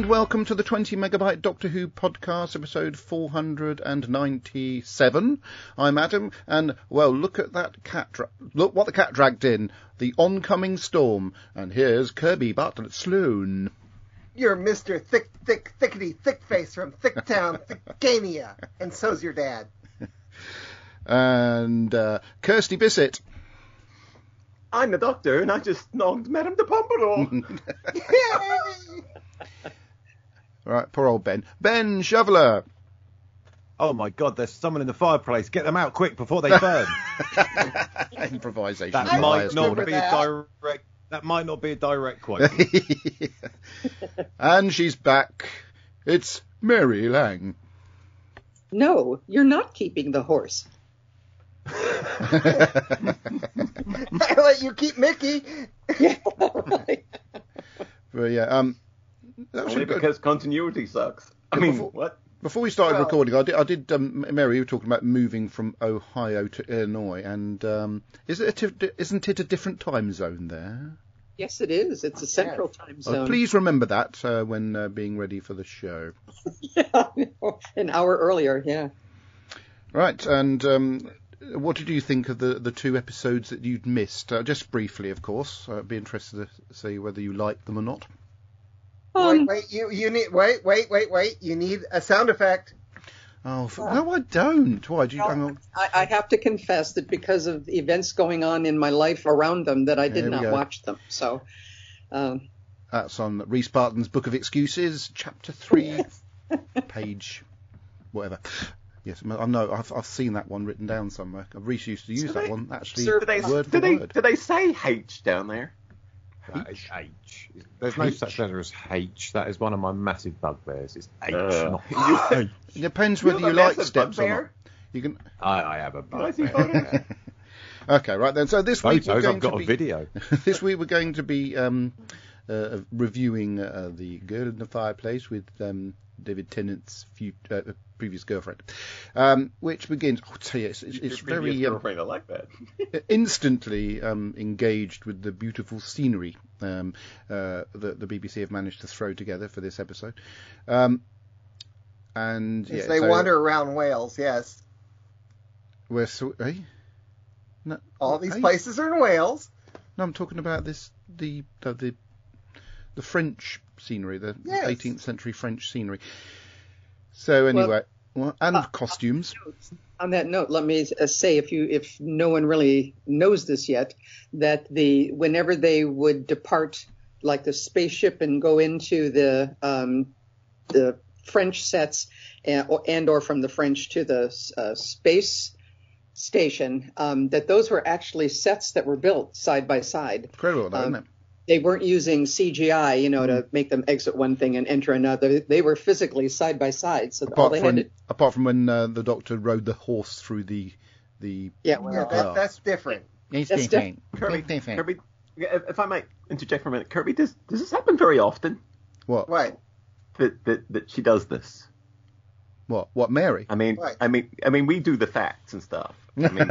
and welcome to the 20 megabyte Doctor Who podcast, episode 497. I'm Adam, and, well, look at that cat. Look what the cat dragged in. The oncoming storm. And here's Kirby Bartlett Sloan. You're Mr. Thickety Thickface from Thicktown, Thickania. And so's your dad. And Kirsty Bissett. I'm the Doctor, and I just knocked Madame de Pompadour. Yay! Right, poor old Ben. Ben Shoveler. Oh my God, there's someone in the fireplace. Get them out quick before they burn. Improvisation. That might not be a direct quote. And she's back. It's Mary Lang. No, you're not keeping the horse. I let you keep Mickey. Yeah, right. But yeah, Only because continuity sucks. I mean, what? Before we started recording, I did. Mary, you were talking about moving from Ohio to Illinois, and isn't it a different time zone there? Yes, it is. It's a central time zone. Please remember that when being ready for the show. Yeah, an hour earlier. Yeah. Right, and what did you think of the two episodes that you'd missed? Just briefly, of course. I'd be interested to see whether you liked them or not. Wait! You need wait! You need a sound effect. Oh no, I don't. Why do you? I have to confess that because of the events going on in my life around them, that I did not watch them. So that's on Rhys Barton's Book of Excuses, Chapter 3, page whatever. Yes, I know. I've seen that one written down somewhere. Rhys used to use that one actually. Word for word. Do they say H down there? That is H. There's no such letter as H. That is one of my massive bugbears. It's H, not H. It depends whether you like steps or not. You can. I have a bugbear. Okay, right then. So this week I've got a video. This week we're going to be reviewing The Girl in the Fireplace with David Tennant's previous girlfriend, which begins. I'll tell you, it's very girlfriend. I like that. Instantly engaged with the beautiful scenery that the BBC have managed to throw together for this episode. And yes, they wander around Wales. Yes, No, all these places are in Wales. No, I'm talking about the French scenery, the 18th century French scenery. So anyway, and costumes. On that note, let me say, if no one really knows this yet, that whenever they would depart, like the spaceship, and go into the French sets, and or from the French to the space station, that those were actually sets that were built side by side. Incredible, isn't it? They weren't using CGI, to make them exit one thing and enter another. They were physically side by side. So apart from when the Doctor rode the horse through the that's different. It's different. Kirby, if I might interject for a minute, Kirby, does this happen very often? What? Right. That she does this. What, Mary? I mean, we do the facts and stuff. I mean,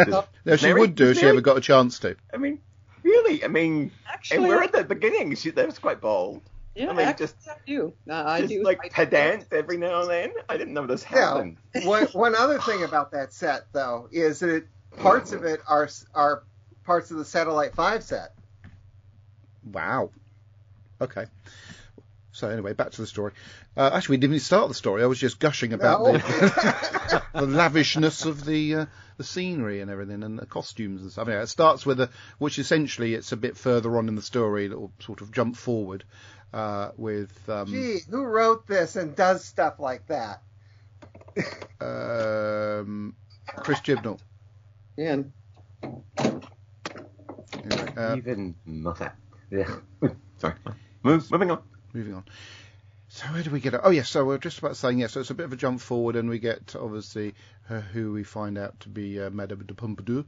she would do if she ever got a chance to. I mean, really? I mean, actually, and we're at the beginning. That was quite bold. Yeah, I mean, I do. I do. Like pedant every now and then. I didn't know this happened. One other thing about that set, though, is that parts of it are parts of the Satellite 5 set. Wow. Okay. So anyway, back to the story. Actually, we didn't even start the story. I was just gushing about the lavishness of the scenery and everything, and the costumes and stuff. Anyway, it starts with which essentially it's a bit further on in the story that will sort of jump forward with. Gee, who wrote this and does stuff like that? Chris Chibnall. Yeah. Anyway, even nothing. Yeah. Sorry. Moving on. Moving on. So where do we get it? Oh, yes, so we're just about saying, yes, so it's a bit of a jump forward, and we get, obviously, who we find out to be Madame de Pompadour,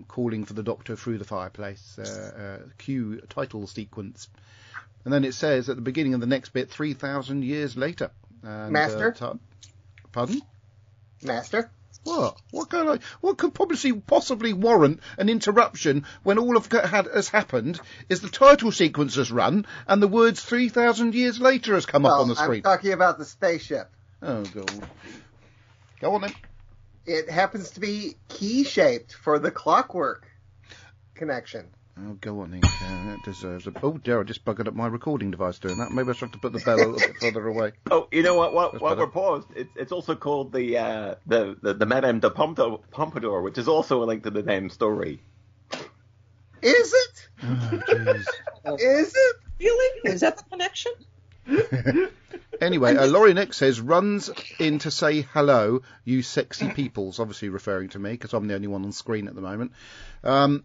calling for the Doctor through the fireplace. Cue title sequence. And then it says at the beginning of the next bit, 3,000 years later. And, Master? Pardon? Master? What? What could possibly warrant an interruption when all has happened is the title sequence has run and the words 3,000 years later has come up on the screen? I'm talking about the spaceship. Oh, go on then. It happens to be key-shaped for the clockwork connection. Oh, go on then. That deserves a... Oh, dear, I just buggered up my recording device doing that. Maybe I should have to put the bell a little bit further away. Oh, you know what? While we're paused, it's also called the Madame de Pompadour, which is also a link to the name story. Is it? Oh, jeez. Is it? Really? Is that the connection? Anyway, Laurie Nick says, runs in to say hello, you sexy peoples, obviously referring to me, because I'm the only one on screen at the moment. Sure.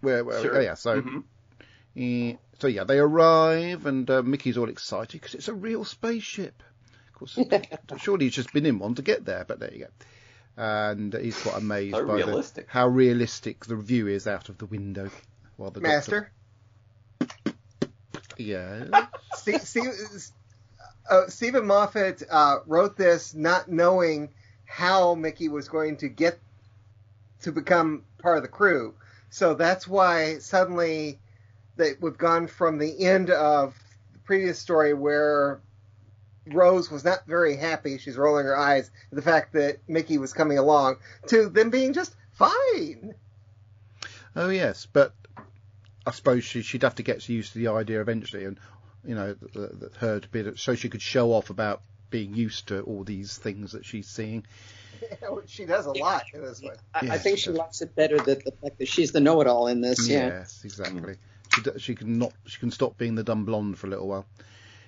Oh, yeah, so... So, yeah, they arrive, and Mickey's all excited, because it's a real spaceship. Of course, surely he's just been in one to get there, but there you go. And he's quite amazed by how realistic the view is out of the window. While the Master? Yeah. Stephen Moffat wrote this not knowing how Mickey was going to get to become part of the crew. So that's why suddenly we've gone from the end of the previous story where Rose was not very happy, she's rolling her eyes at the fact that Mickey was coming along, to them being just fine. Oh, yes, but I suppose she'd have to get used to the idea eventually, and, you know, her to be, so she could show off about being used to all these things that she's seeing. She does a lot in this one. I think she likes it better that the fact that she's the know-it-all in this. Yes, exactly. She can stop being the dumb blonde for a little while.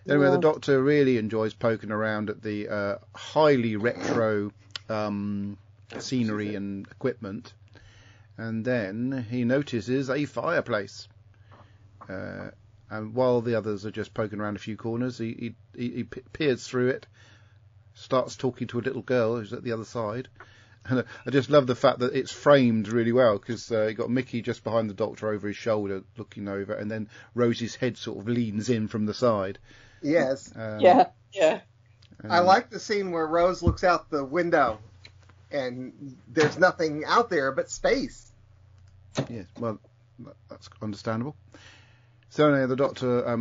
Anyway, the Doctor really enjoys poking around at the highly retro scenery and equipment, and then he notices a fireplace. And while the others are just poking around a few corners, he peers through it, starts talking to a little girl who's at the other side. And I just love the fact that it's framed really well, because you got Mickey just behind the Doctor over his shoulder looking over, and then Rosie's head sort of leans in from the side. Yes. Yeah. I like the scene where Rose looks out the window and there's nothing out there but space. Yes, well, that's understandable. So anyway, the Doctor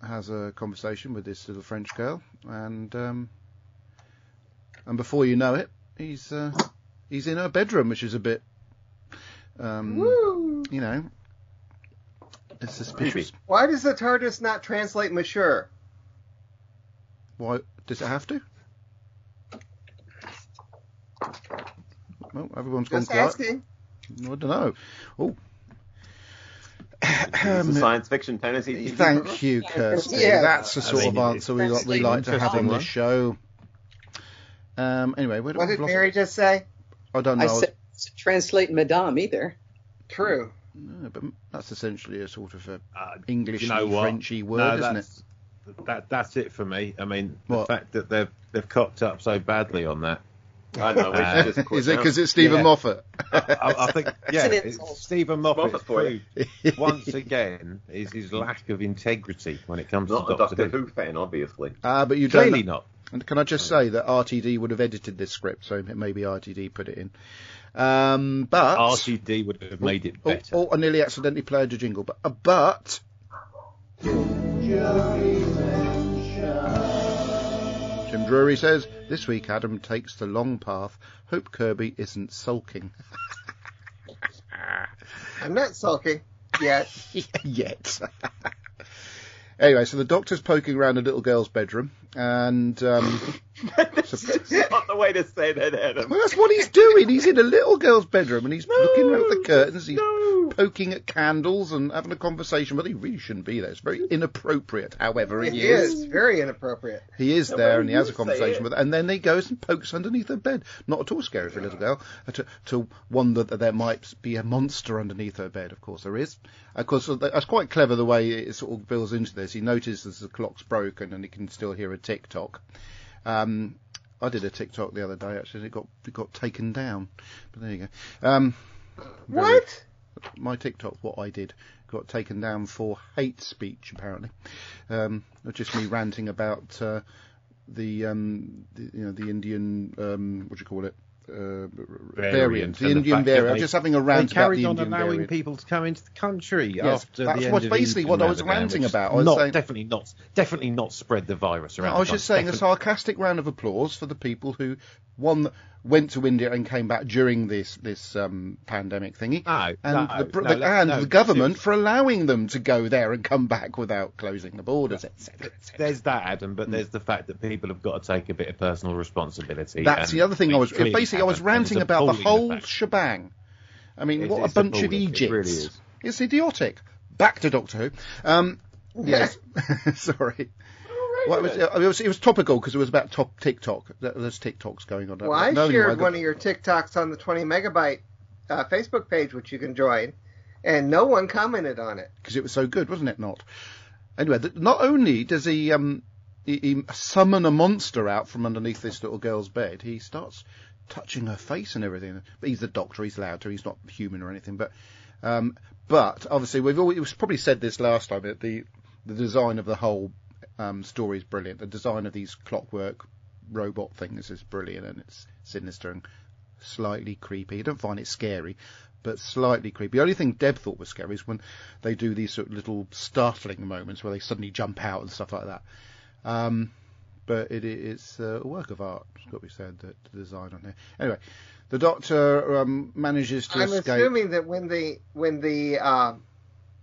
has a conversation with this little French girl, and before you know it, he's in her bedroom, which is a bit, you know, it's suspicious. Why does the TARDIS not translate Monsieur? Why does it have to? Well, everyone's gone Just quiet. asking. I don't know. Oh. It's a science fiction fantasy. Thank you, Kirsty. Yeah. That's the sort of answer we like to have on this show. Anyway, What did Mary just say? I don't know. I said translate Madame either. True. No, but that's essentially a sort of a Englishy, Frenchy word, no, isn't it? That's it for me. I mean, What? the fact that they've cocked up so badly on that. I know. We should just quit Is it now. because it's Stephen Moffat? I think, yeah, an insult. it's Stephen Moffat Moffat for you. proved once again is his lack of integrity when it comes Not to a Doctor Doctor Who. Who fan, obviously. But you Clearly don't. not. And can I just say that RTD would have edited this script, so maybe RTD put it in. But RTD would have made it better. I nearly accidentally played a jingle, but Jim Drury says, this week Adam takes the long path. Hope Kirby isn't sulking. I'm not sulking yet. Yet. Anyway, so the Doctor's poking around a little girl's bedroom, and That's not the way to say that, Adam. well, that's what he's doing. He's in a little girl's bedroom, and he's looking around the curtains. He's poking at candles and having a conversation, but he really shouldn't be there. It's very inappropriate, however It he is. is very inappropriate. He is there, and he has a you say conversation it. with her, and then he goes and pokes underneath her bed. Not at all scary for a little girl to wonder that there might be a monster underneath her bed. Of course there is. Of course, that's quite clever the way it sort of builds into this. He notices the clock's broken, and he can still hear a tick-tock. I did a TikTok the other day, actually. It got taken down. But there you go. What? My TikTok, what I did, got taken down for hate speech, apparently. Just me ranting about the Indian, what do you call it, variant, the Indian variant. I'm just having a rant about the Indian variant. They carried on allowing people to come into the country after that's the end of basically what I was ranting about. I was saying, definitely not spread the virus around. I was just saying a sarcastic round of applause for the people who went to India and came back during this pandemic thingy, the government for allowing them to go there and come back without closing the borders, etc. There's that, Adam, but there's the fact that people have got to take a bit of personal responsibility. That's the other thing I was ranting about the whole shebang. I mean, what a bunch of Egypts! It really is. It's idiotic. Back to Doctor Who. Yes, sorry. Well, it was topical because it was about TikTok. There's TikToks going on. Well, I shared one of your TikToks on the 20 megabyte Facebook page, which you can join, and no one commented on it. Because it was so good, wasn't it not? Anyway, not only does he summon a monster out from underneath this little girl's bed, he starts touching her face and everything. But he's the Doctor, he's allowed to, he's not human or anything. But obviously, it was probably said this last time, that the design of the whole story is brilliant. The design of these clockwork robot things is brilliant, and it's sinister and slightly creepy. I don't find it scary, but slightly creepy. The only thing Deb thought was scary is when they do these sort of little startling moments where they suddenly jump out and stuff like that. But it's a work of art, it's got to be said, the design on here. Anyway, the Doctor manages to escape. I'm assuming that when the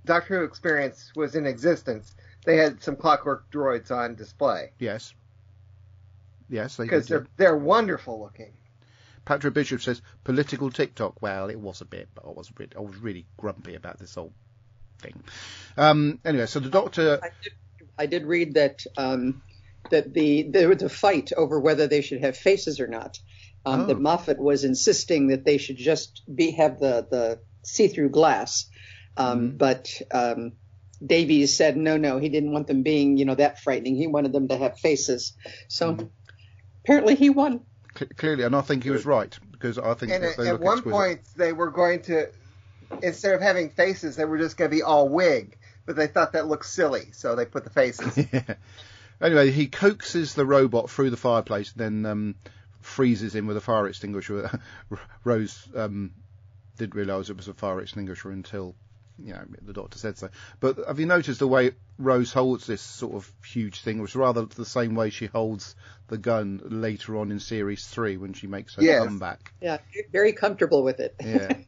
Doctor Who experience was in existence, they had some clockwork droids on display. Yes, they did. Because they're wonderful looking. Patrick Bishop says, political TikTok. Well, it was a bit, but I was really grumpy about this whole thing. Anyway, so the Doctor... I did read that there was a fight over whether they should have faces or not. That Moffat was insisting that they should just have the see-through glass. But Davies said no, he didn't want them being, that frightening. He wanted them to have faces. So apparently he won. Clearly, and I think he was right, because I think at one point they were going to, instead of having faces, they were just going to be all wig, but they thought that looked silly, so they put the faces. Yeah. Anyway, he coaxes the robot through the fireplace, then freezes him with a fire extinguisher. Rose didn't realise it was a fire extinguisher until the Doctor said so. But have you noticed the way Rose holds this sort of huge thing? It was rather the same way she holds the gun later on in Series 3 when she makes her comeback. Yeah, very comfortable with it. Yeah.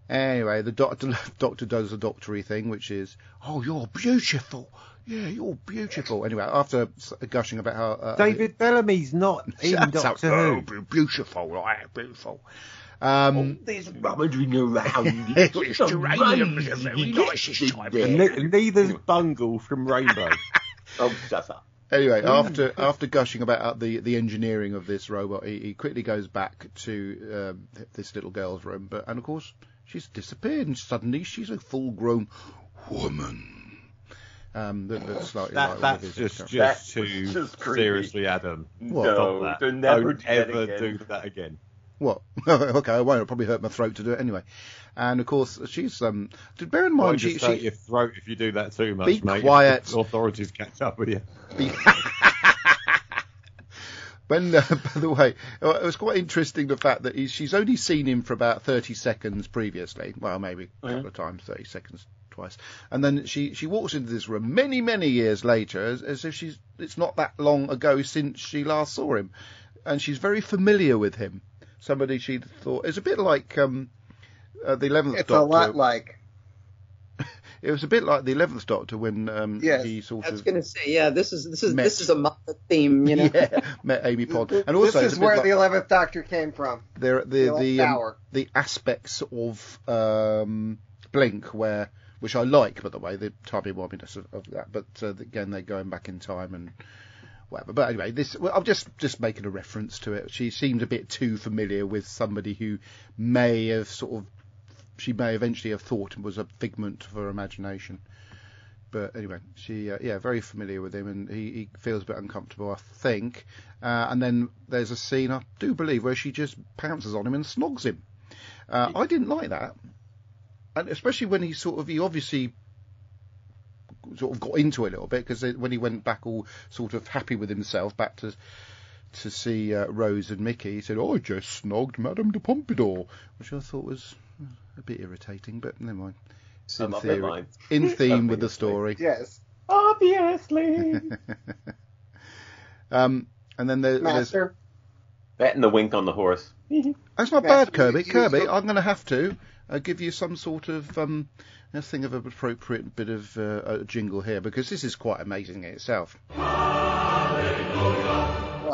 Anyway, the Doctor does the doctory thing, which is, oh, you're beautiful. Yeah, you're beautiful. Anyway, after gushing about how... David Bellamy's not in Doctor Who. Oh, beautiful, beautiful. There's rummaging around. It's geraniums are very nice this time. Neither's Bungle from Rainbow. Oh, shut up. Anyway, after gushing about the engineering of this robot, he quickly goes back to this little girl's room, and of course she's disappeared, and suddenly she's a full-grown woman. That's slightly that's just too seriously, Adam. What? No, don't ever do that again. What? Okay, I won't. It'll probably hurt my throat to do it anyway. And of course, she's bear in mind, she hurt your throat if you do that too much, be mate. Quiet. The authorities catch up with you. When, by the way, it was quite interesting the fact that she's only seen him for about 30 seconds previously. Well, maybe a couple of times, 30 seconds twice. And then she walks into this room many, many years later, as if it's not that long ago since she last saw him. And she's very familiar with him. Somebody she thought... It's a bit like the 11th Doctor. It's a lot like... It was a bit like the 11th Doctor when he sort of... I was going to say, this is a Moffat theme, Yeah, met Amy Pond. And also, this is where the 11th Doctor came from. The aspects of Blink, which I like, by the way, the timey-wiminess of that. But again, they're going back in time and whatever. But anyway, I'm just making a reference to it. She seemed a bit too familiar with somebody who she may eventually have thought was a figment of her imagination. But anyway, she, very familiar with him, and he feels a bit uncomfortable, I think. And then there's a scene, I do believe, where she just pounces on him and snogs him. I didn't like that. And especially when he obviously sort of got into it a little bit, because when he went back all sort of happy with himself, back to to see Rose and Mickey. He said, "I just snogged Madame de Pompadour," which I thought was a bit irritating, but never mind. It's in theme with the story. Yes. Obviously. And then there's that and the wink on the horse. That's not bad, Kirby. Kirby, I'm going to have to give you some sort of thing of an appropriate bit of a jingle here, because this is quite amazing in itself.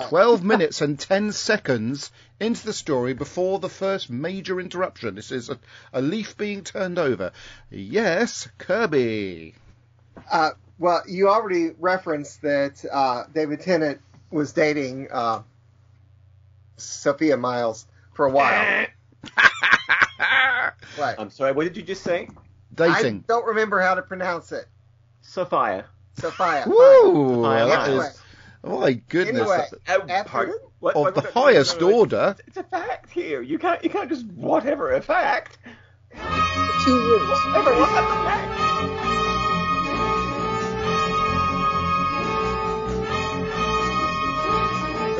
12 minutes and 10 seconds into the story before the first major interruption. This is a leaf being turned over. Yes, Kirby. Well, you already referenced that David Tennant was dating Sophia Miles for a while. Right. I'm sorry, what did you just say? Dating. I don't remember how to pronounce it. Sophia. Woo! Sophia. My goodness. Anyway, pardon? Of the highest order. It's a fact here. You can't just whatever a fact. 2 rules. Whatever a fact.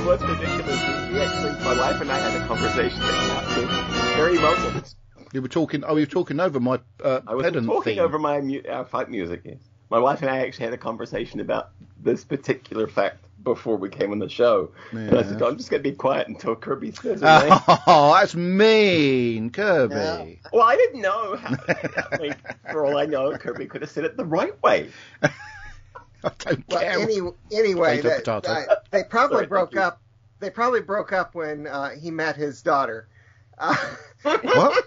What's ridiculous is my wife and I had a conversation about this very moment. You were talking over my I was pedant talking theme. over my fight music. Yes. My wife and I actually had a conversation about this particular fact before we came on the show. Yeah. And I said, I'm just going to be quiet until Kirby says her name. Oh, that's mean, Kirby. Yeah. Well, I didn't know how. I mean, for all I know, Kirby could have said it the right way. I don't care. Anyway, Potato. they probably broke up. They probably broke up when he met his daughter. What?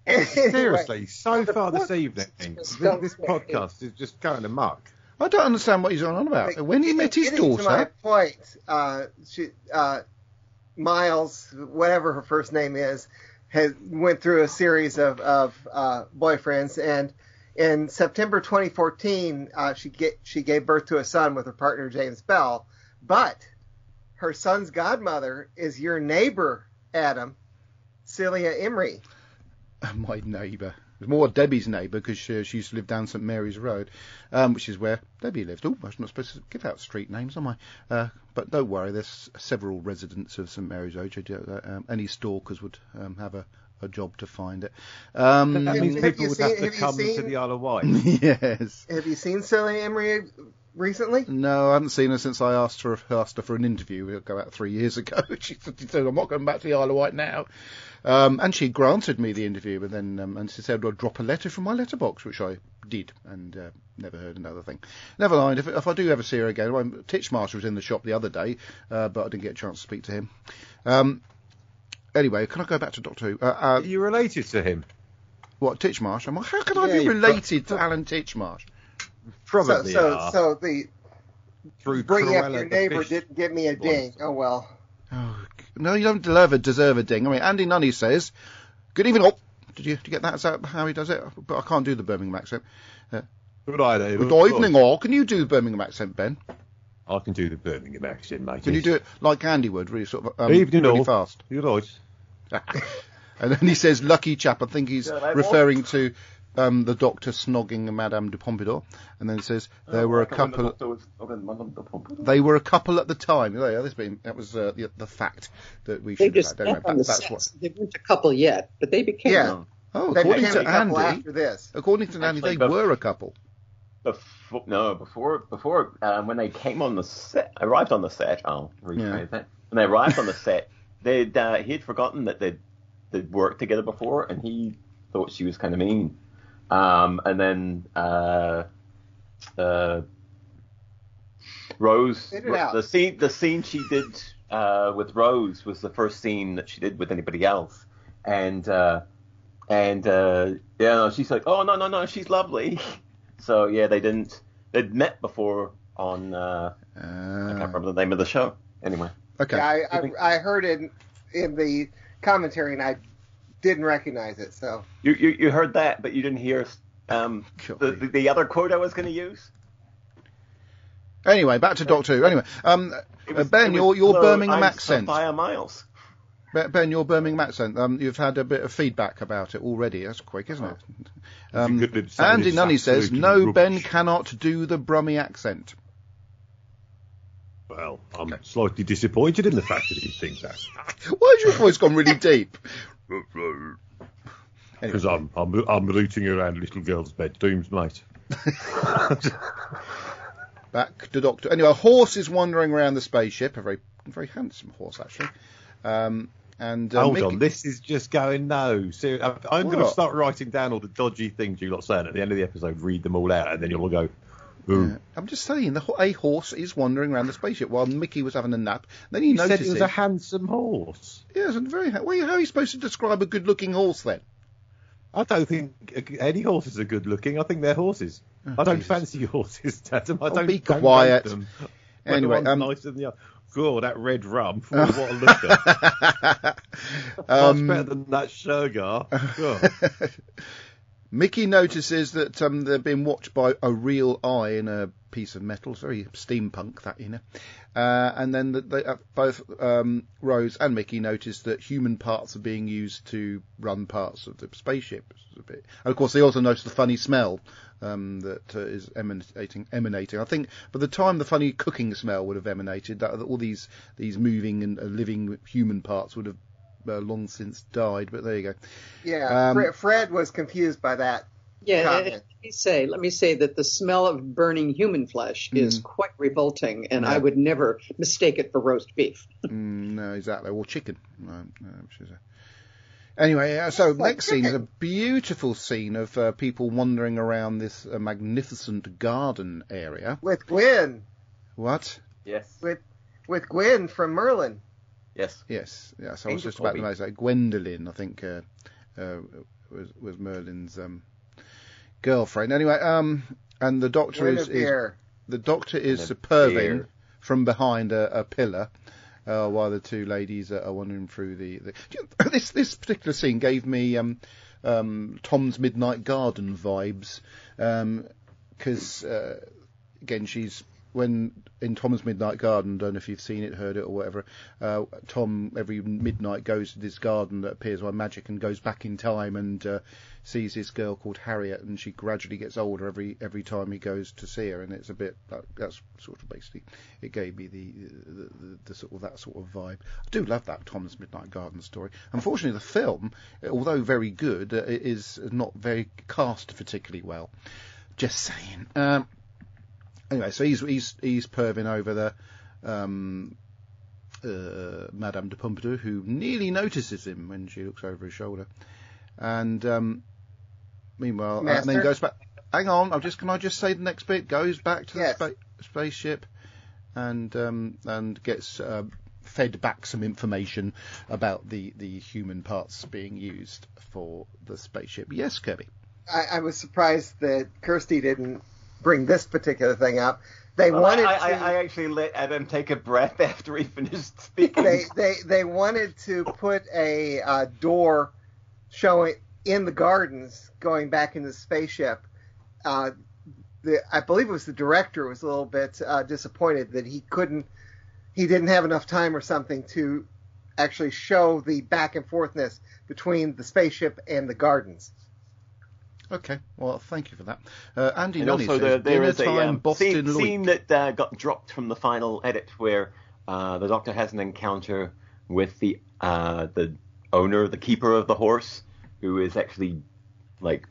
Seriously, so far this evening, this podcast is just going amok. I don't understand what he's on about. When he met his daughter... To my point, Miles, whatever her first name is, went through a series of boyfriends, and in September 2014, she gave birth to a son with her partner James Bell, but her son's godmother is your neighbor, Adam, Celia Emery. My neighbour. It's more Debbie's neighbour, because she used to live down St Mary's Road, which is where Debbie lived. Oh, I'm not supposed to give out street names, am I? But don't worry, there's several residents of St Mary's Road. Any stalkers would have a job to find it. That means people would have to come to the Isle of Wight. Yes. Have you seen Celia Emery recently? No, I haven't seen her since I asked her for an interview. It'll go out 3 years ago. She said, I'm not going back to the Isle of Wight now. And she granted me the interview, but then and she said, I'll drop a letter from my letterbox, which I did, and never heard another thing. Never mind, if I do ever see her again. Titchmarsh was in the shop the other day, but I didn't get a chance to speak to him. Anyway, can I go back to Doctor Who? Are you related to him? What, Titchmarsh? How can I be related to Alan Titchmarsh? Probably so the through bringing up Cruella your neighbor fish didn't give me a ding. Oh, well. Oh, no, you don't deserve a ding. I mean, Andy Nunny says, good evening. Oh, did you get that? Is that how he does it? But I can't do the Birmingham accent. Good idea. Good evening, all. Can you do the Birmingham accent, Ben? I can do the Birmingham accent, mate. Can you do it like Andy would, really sort of evening, really all. fast? You're right. And then he says, lucky chap. I think he's referring to the doctor snogging Madame de Pompadour, and then it says there were a couple. They were a couple at the time. That was the fact that we should have had. That's what they weren't a couple yet, but they became. Yeah. Oh, they according became to a couple Andy. after this. According to Andy, they were a couple. Before when they came on the set, arrived on the set. I'll rephrase that. When they arrived on the set, he had forgotten that they'd worked together before, and he thought she was kind of mean. And then Rose, the scene she did with Rose was the first scene that she did with anybody else, and she's like, oh no, she's lovely. So yeah, they'd met before on I can't remember the name of the show. Anyway, okay. Yeah, I heard it in the commentary, and I didn't recognize it. So you heard that, but you didn't hear the other quote I was going to use. Anyway, back to Doctor Who. Anyway, Ben, your Birmingham accent. Sophia Miles. Ben, your Birmingham accent. You've had a bit of feedback about it already. That's quick, isn't it? Andy Nunny says, no, Ben cannot do the Brummie accent. Well, I'm slightly disappointed in the fact that he thinks that. Why has your voice gone really deep? Because I'm rooting around little girls' bedrooms, mate. Back to Doctor. Anyway, a horse is wandering around the spaceship. A very, very handsome horse, actually. And hold on, this is just going no. I'm going to What? start writing down all the dodgy things you lot saying at the end of the episode. Read them all out, and then you'll all go. Ooh. Yeah. I'm just saying, a horse is wandering around the spaceship while Mickey was having a nap. Then he You noticed said it was a handsome horse. Yes, and very. How are you supposed to describe a good-looking horse then? I don't think any horses are good looking. I think they're horses. I don't fancy horses, Tatum. I don't. Be don't quiet. rate them. Anyway, One's nicer than the other. God, that red rum. What a looker. Much better than that sugar. Mickey notices that they're being watched by a real eye in a piece of metal. It's very steampunk, that, you know. And then both Rose and Mickey notice that human parts are being used to run parts of the spaceship. And of course, they also notice the funny smell that is emanating. I think by the time the funny cooking smell would have emanated, that all these moving and living human parts would have long since died. But there you go. Yeah, Fred was confused by that. Yeah, comment. let me say that the smell of burning human flesh is quite revolting, and I would never mistake it for roast beef. No, exactly. Or chicken. Anyway, so next scene is a beautiful scene of people wandering around this magnificent garden area. With Gwen. What? Yes. With Gwen from Merlin. Yes. Yes. I was just Bobby. about to say Gwendolyn, I think, was Merlin's girlfriend. Anyway, and the Doctor is superving from behind a pillar. While the two ladies are wandering through this particular scene gave me Tom's Midnight Garden vibes, because again when in Tom's Midnight Garden, don't know if you've seen it, heard it, or whatever. Tom every midnight goes to this garden that appears by magic and goes back in time and sees this girl called Harriet, and she gradually gets older every time he goes to see her, and it's a bit that's sort of basically it gave me the sort of that sort of vibe. I do love that Tom's Midnight Garden story. Unfortunately, the film, although very good, is not very cast particularly well. Just saying. Anyway, so he's perving over the Madame de Pompadour, who nearly notices him when she looks over his shoulder, and meanwhile, and then goes back. Hang on, can I just say the next bit? Goes back to the spaceship, and gets fed back some information about the human parts being used for the spaceship. Yes, Kirby. I was surprised that Kirsty didn't bring this particular thing up. I actually let Adam take a breath after he finished speaking. They wanted to put a door showing in the gardens going back into the spaceship. I believe it was the director was a little bit disappointed that he didn't have enough time or something to actually show the back and forthness between the spaceship and the gardens. Okay, well, thank you for that. Andy and Nunny also says, there is a scene that got dropped from the final edit where the Doctor has an encounter with the owner, the keeper of the horse, who is actually like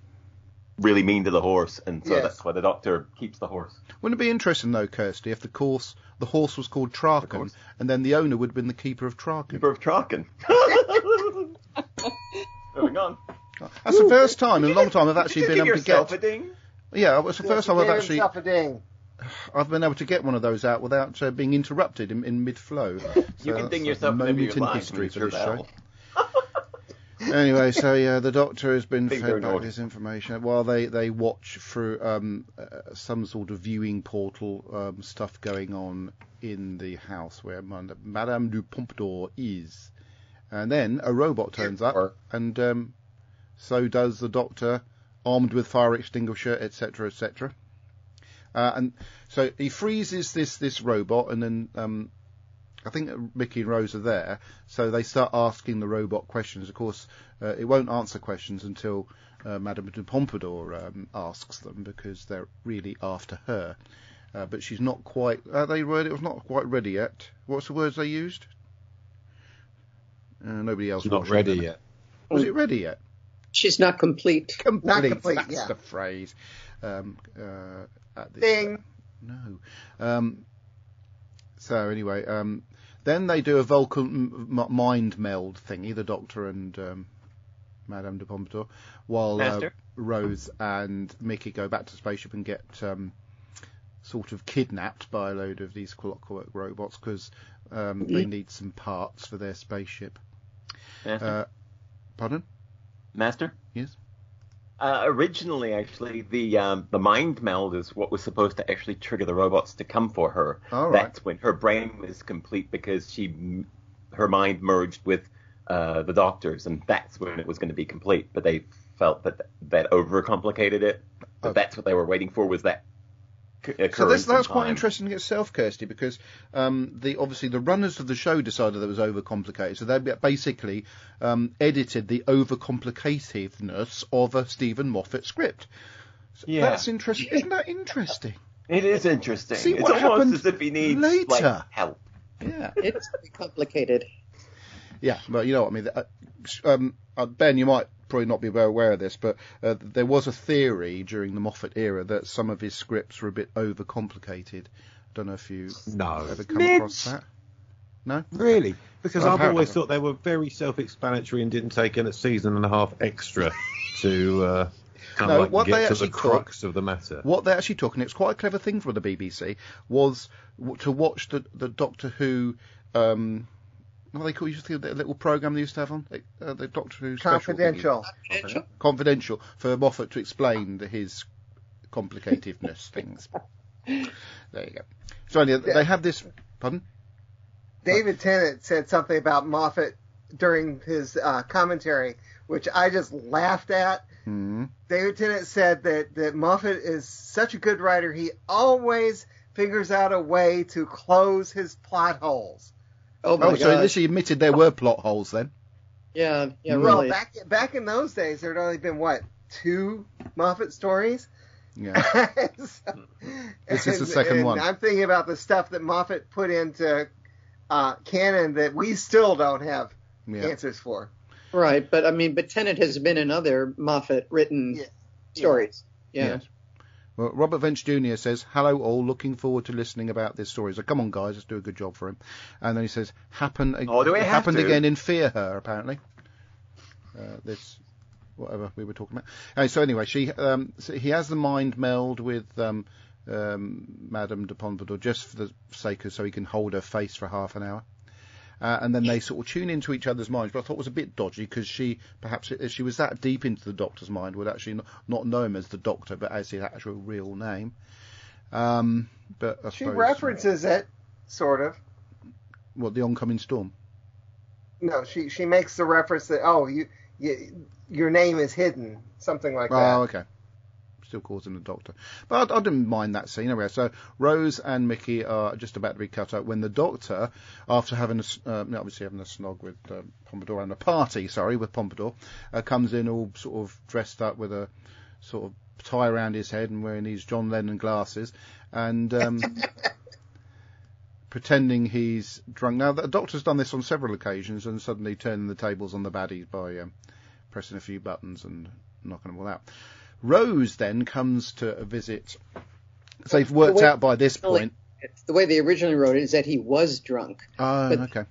really mean to the horse, and so that's why the Doctor keeps the horse. Wouldn't it be interesting though, Kirsty, if the horse was called Traken, and then the owner would have been the keeper of Traken? Keeper of Traken. Moving on. That's the first time in a long time I've actually been able to get. A ding? Yeah, it's the first time I've actually. A ding. I've been able to get one of those out without being interrupted in mid-flow. You can ding yourself a moment in history for this show. Anyway, so yeah, the Doctor has been fed back this information while they watch through some sort of viewing portal stuff going on in the house where Madame du Pompadour is, and then a robot turns up and. So does the Doctor, armed with fire extinguisher, etc., etc. And so he freezes this robot, and then I think Mickey and Rose are there, so they start asking the robot questions. Of course, it won't answer questions until Madame de Pompadour asks them, because they're really after her. but she's not quite. They read it was not quite ready yet. What's the words they used? Nobody else. It's not ready yet. Was it ready yet? She's not complete. Not complete. That's the phrase. Ding. No. So anyway, then they do a Vulcan mind meld thingy, the Doctor and Madame de Pompadour, while Rose and Mickey go back to the spaceship and get sort of kidnapped by a load of these clockwork robots because they need some parts for their spaceship. Pardon? Master? Yes. Originally, actually, the mind meld is what was supposed to actually trigger the robots to come for her. All right. That's when her brain was complete because her mind merged with the Doctor's, and that's when it was going to be complete. But they felt that overcomplicated it. But that's what they were waiting for, was that occurrence. So that's quite interesting in itself, Kirsty, because obviously the runners of the show decided that it was overcomplicated, so they basically edited the overcomplicativeness of a Stephen Moffat script. So that's interesting. Isn't that interesting? It is interesting. See it's what almost happened as if he needs later. Help. Yeah, it's pretty complicated. Yeah, but you know what I mean. Ben, you might probably not be very aware of this, but there was a theory during the Moffat era that some of his scripts were a bit overcomplicated. I don't know if you ever come across that. No? Really? Because Well, I've always apparently. thought they were very self-explanatory and didn't take in a season and a half extra to kind No, of what like they get to actually the crux of the matter. What they actually took, and it's quite a clever thing for the BBC, was to watch the Doctor Who. What they call the little program they used to have on the Doctor Who special thingy. Confidential for Moffat to explain his complicativeness things. There you go. So anyway, they have this. Pardon? David Tennant said something about Moffat during his commentary, which I just laughed at. Mm. David Tennant said that Moffat is such a good writer, he always figures out a way to close his plot holes. Oh my So gosh. he admitted there were plot holes then. Yeah, Well, really. back in those days, there had only been, 2 Moffat stories? Yeah. This is the second one. I'm thinking about the stuff that Moffat put into canon that we still don't have answers for. Right, but Tennant has been in other Moffat written stories. Yeah. Yes. Well, Robert Vench Jr. says, "Hello all, looking forward to listening about this story." So come on, guys, let's do a good job for him. And then he says, happened again in Fear Her, apparently. This, whatever we were talking about. And so anyway, so he has the mind meld with Madame de Pompadour just for the sake of so he can hold her face for half an hour. And then they sort of tune into each other's minds, but I thought it was a bit dodgy because she, perhaps if she was that deep into the Doctor's mind, would actually not know him as the Doctor, but as his actual real name. But I She suppose, references it, sort of. What, the oncoming storm? No, she makes the reference that, your name is hidden, something like that. Oh, okay. Still calls him the Doctor. But I didn't mind that scene anyway. So Rose and Mickey are just about to be cut out when the Doctor, after having obviously having a snog with Pompadour and a party, with Pompadour, comes in all sort of dressed up with a sort of tie around his head and wearing these John Lennon glasses and pretending he's drunk. Now the Doctor's done this on several occasions and suddenly turning the tables on the baddies by pressing a few buttons and knocking them all out. Rose then comes to visit. So they've worked out by this point. The way they originally wrote it is that he was drunk. Oh, okay.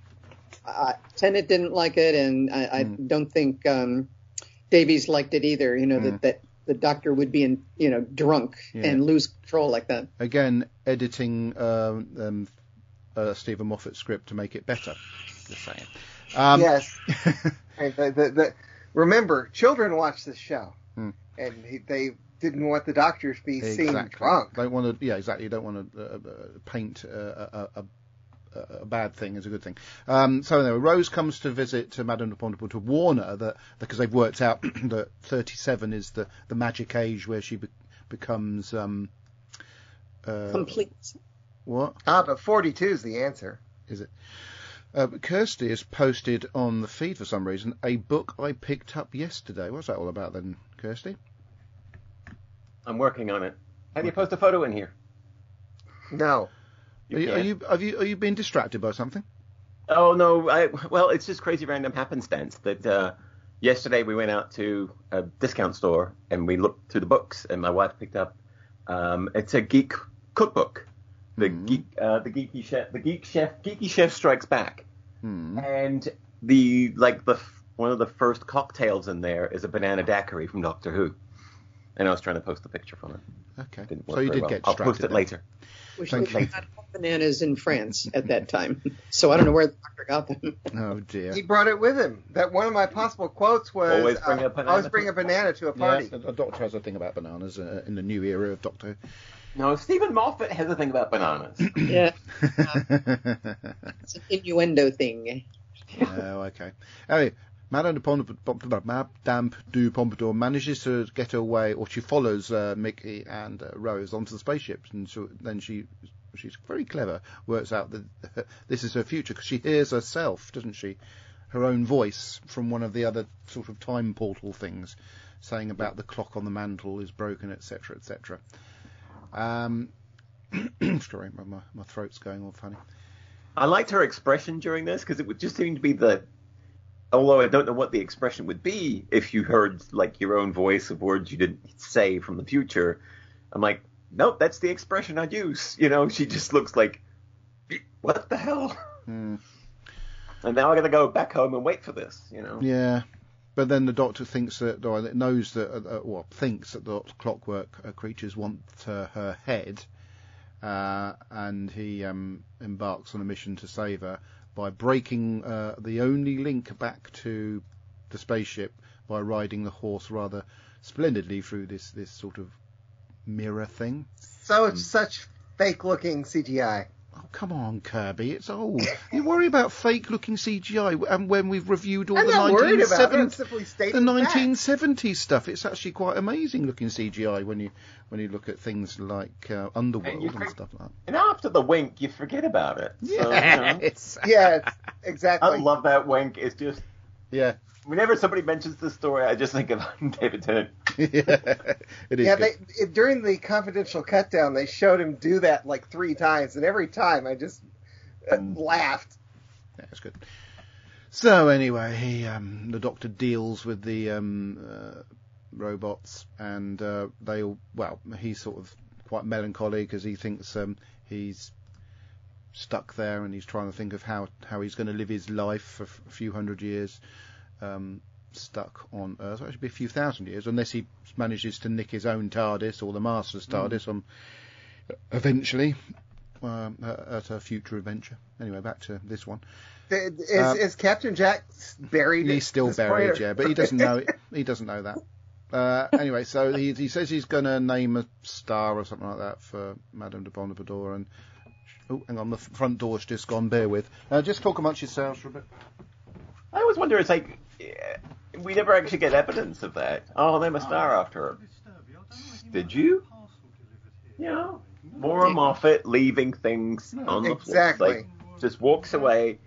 Tennant didn't like it, and I don't think Davies liked it either. That the Doctor would be drunk and lose control like that. Again, editing Stephen Moffat script to make it better. Just saying. Yes. Remember, children watch this show. And they didn't want the Doctor to be seen drunk. Don't want to, exactly. You don't want to paint a bad thing as a good thing. So anyway, Rose comes to visit Madame de Pompadour to warn her that because they've worked out that 37 is the magic age where she becomes complete. What? But 42 is the answer. Is it? Kirsty has posted on the feed for some reason a book I picked up yesterday. What's that all about then, Kirsty? I'm working on it. Have you post a photo in here? No. Are you being distracted by something? Oh no! Well, it's just crazy random happenstance that yesterday we went out to a discount store and we looked through the books, and my wife picked up. It's a geek cookbook. The Geeky Chef Strikes Back, and one of the first cocktails in there is a banana daiquiri from Doctor Who, and I was trying to post a picture from it. Okay, Didn't work so you very did well. get I'll distracted. post it later. We should have had bananas in France at that time, so I don't know where the doctor got them. Oh dear. He brought it with him. That one of my possible quotes was, Always bring a banana. always bring a banana to a party. Yeah, a doctor has a thing about bananas in the new era of Doctor Who. No, Stephen Moffat has a thing about bananas. Yeah. It's an innuendo thing. Oh, okay. Anyway, Madame du Pompadour manages to get away, or she follows Mickey and Rose onto the spaceship, and then she's very clever, works out that this is her future, because she hears herself, doesn't she? Her own voice from one of the other sort of time portal things, saying about the clock on the mantle is broken, etc., etc. Sorry, my throat's going all funny. I liked her expression during this because it would just seem to be although I don't know what the expression would be if you heard like your own voice of words you didn't say from the future. I'm like, nope, that's the expression I'd use. You know, she just looks like, what the hell? And now I got to go back home and wait for this. You know. Yeah. But then the doctor thinks that, or knows that, thinks that the clockwork creatures want her head, and he embarks on a mission to save her by breaking the only link back to the spaceship by riding the horse rather splendidly through this sort of mirror thing. So it's such fake-looking CGI. Oh, come on, Kirby, it's old. You worry about fake-looking CGI, and when we've reviewed all I'm the not worried about it. I'm 1970s, simply the stating facts. 1970s stuff, it's actually quite amazing-looking CGI when you look at things like Underworld and stuff like that. And after the wink, you forget about it. So, you know, Yeah, exactly. I love that wink. It's just, Yeah. whenever somebody mentions this story, I just think of David Tennant. Yeah, it is. Yeah, good. during the confidential cut down, they showed him do that like 3 times, and every time I just laughed. Yeah, it's good. So anyway, the Doctor deals with the robots, and he's sort of quite melancholy because he thinks he's stuck there, and he's trying to think of how he's going to live his life for a few hundred years. Stuck on Earth. Well, it should be a few thousand years, unless he manages to nick his own TARDIS or the Master's TARDIS eventually at a future adventure. Anyway, back to this one. Is Captain Jack buried? He's still buried, yeah, but he doesn't know it. He doesn't know that. Anyway, so he says he's going to name a star or something like that for Madame de Pompadour, and oh, hang on, the front door's just gone. Bear with. Just talk amongst yourselves for a bit. I always wonder, it's like, we never actually get evidence of that. Oh, name a star after her. Did you? You know, Maura Moffat leaving things on the floor. Like, just walks away.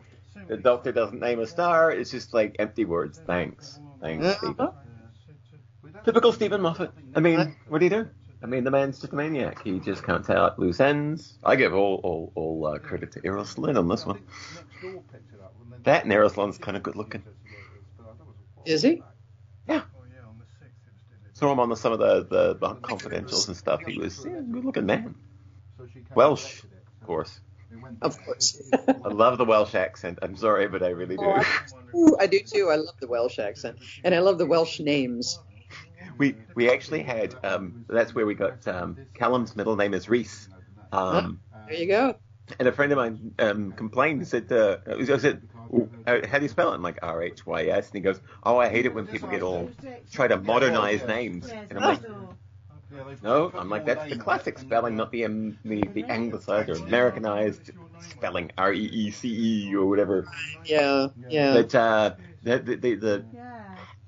The Doctor doesn't name a star. It's just like empty words. Thanks, Stephen. Typical Stephen Moffat. I mean, what do you do? I mean, the man's just a maniac. He just can't tie up loose ends. I give all credit to Errol Flynn on this one. That and Errol Flynn's kind of good looking. Is he? Yeah. Saw him on some of the confidentials and stuff. He was a good looking man. Welsh, of course. Of course. I love the Welsh accent. I'm sorry, but I really do. I do too. I love the Welsh accent, and I love the Welsh names. We actually had that's where we got Callum's middle name is Reese. There you go. And a friend of mine complained. He said, I said, how do you spell it? I'm like, R-H-Y-S. And he goes, oh, I hate it when people try to modernize names. And I'm like, no. I'm like, that's the classic spelling, not the anglicized or Americanized spelling, R-E-E-C-E or whatever. Yeah. But I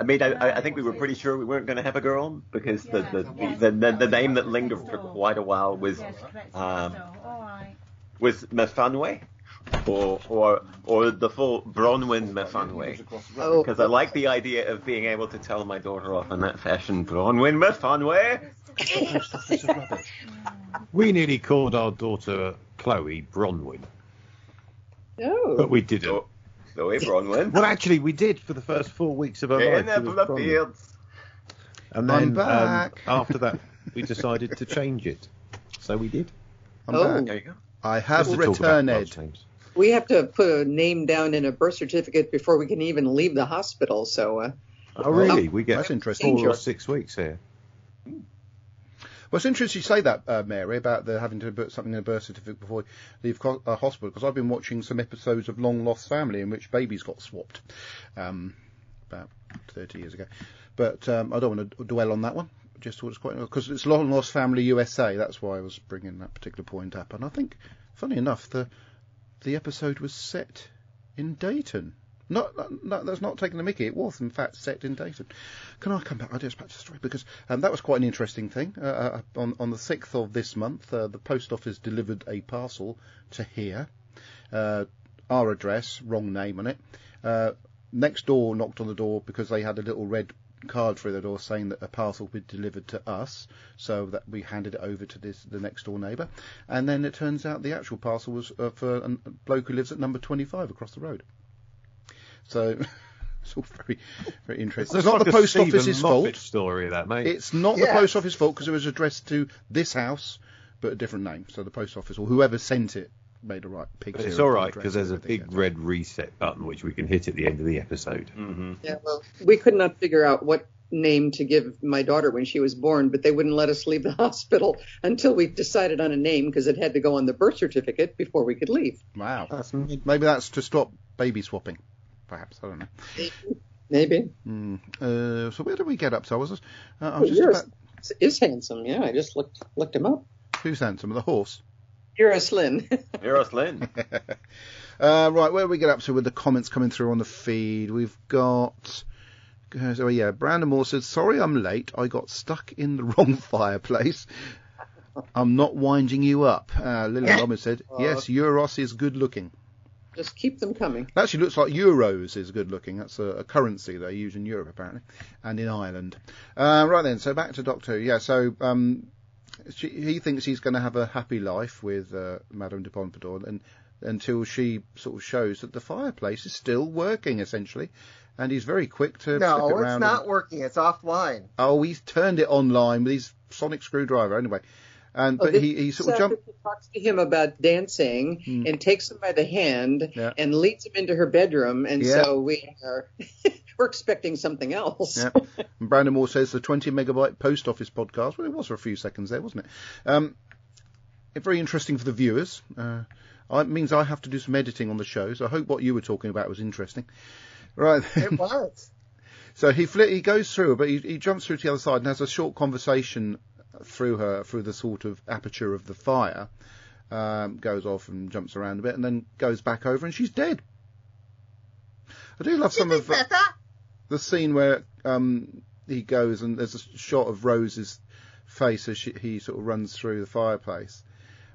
mean, I think we were pretty sure we weren't going to have a girl because the name that lingered for quite a while was Mefanwe, or the full Bronwyn Mefanwe. Because I like the idea of being able to tell my daughter off in that fashion. Bronwyn Mefanwe. We nearly called our daughter Chloe Bronwyn, Oh. but we didn't. Chloe Bronwyn. Well, actually, we did for the first 4 weeks of her life. In the fields. And I'm then back. after that, we decided to change it. So we did. I'm Oh. back. There you go. I have Just to talk about returned. last names. We have to put a name down in a birth certificate before we can even leave the hospital. So, Oh, really? We get That's interesting. 4 or 6 weeks here. Well, it's interesting you say that, Mary, about having to put something in a birth certificate before you leave hospital, because I've been watching some episodes of Long Lost Family in which babies got swapped about 30 years ago. But I don't want to dwell on that one. Just thought it's quite, because it's Long Lost Family USA. That's why I was bringing that particular point up. And I think, funny enough, the episode was set in Dayton. That's not taking the mickey. It was, in fact, set in Dayton. Can I come back? I'll just back to the story, because that was quite an interesting thing. On the 6th of this month, the post office delivered a parcel to here. Our address, wrong name on it. Next door knocked on the door because they had a little red card through the door saying that a parcel would be delivered to us, so that we handed it over to the next door neighbour. And then it turns out the actual parcel was for a bloke who lives at number 25 across the road. So it's all very, very interesting. It's not the post office's fault. Story that, mate. It's not the post office fault, because it was addressed to this house, but a different name. So the post office, or whoever sent it, made a right pig. But it's all right, because there's a big red reset button which we can hit at the end of the episode. Mm-hmm. yeah, well, we could not figure out what name to give my daughter when she was born, but they wouldn't let us leave the hospital until we decided on a name, because it had to go on the birth certificate before we could leave. Wow. Maybe that's to stop baby swapping. Perhaps, I don't know. Maybe. So where did we get up to? I was Is handsome, yeah. I just looked him up. Who's handsome? The horse? Eurus Lynn. Eurus Lynn. Right, where do we get up to with the comments coming through on the feed? We've got... Brandon Moore says, sorry I'm late. I got stuck in the wrong fireplace. I'm not winding you up. Lillian Robbins said, yes, Euros is good looking. Just keep them coming. It actually looks like euros is good looking. That's a currency they use in Europe, apparently, and in Ireland. Right then, so back to Doctor Who. Yeah, so he thinks he's going to have a happy life with Madame de Pompadour, and until she sort of shows that the fireplace is still working, essentially. And he's very quick to flip it around. No, it's not working. It's offline. Oh, he's turned it online with his sonic screwdriver, anyway. But he sort of jumped. He talks to him about dancing and takes him by the hand and leads him into her bedroom, and so we're expecting something else. Yeah. And Brandon Moore says the 20 megabyte post office podcast. Well, it was for a few seconds there, wasn't it? Very interesting for the viewers. It means I have to do some editing on the show, so I hope what you were talking about was interesting. Right. It was. So he goes through, but he jumps through to the other side and has a short conversation through the sort of aperture of the fire, goes off and jumps around a bit, and then goes back over, and she's dead. I do love some of the scene where he goes and there's a shot of Rose's face as he sort of runs through the fireplace.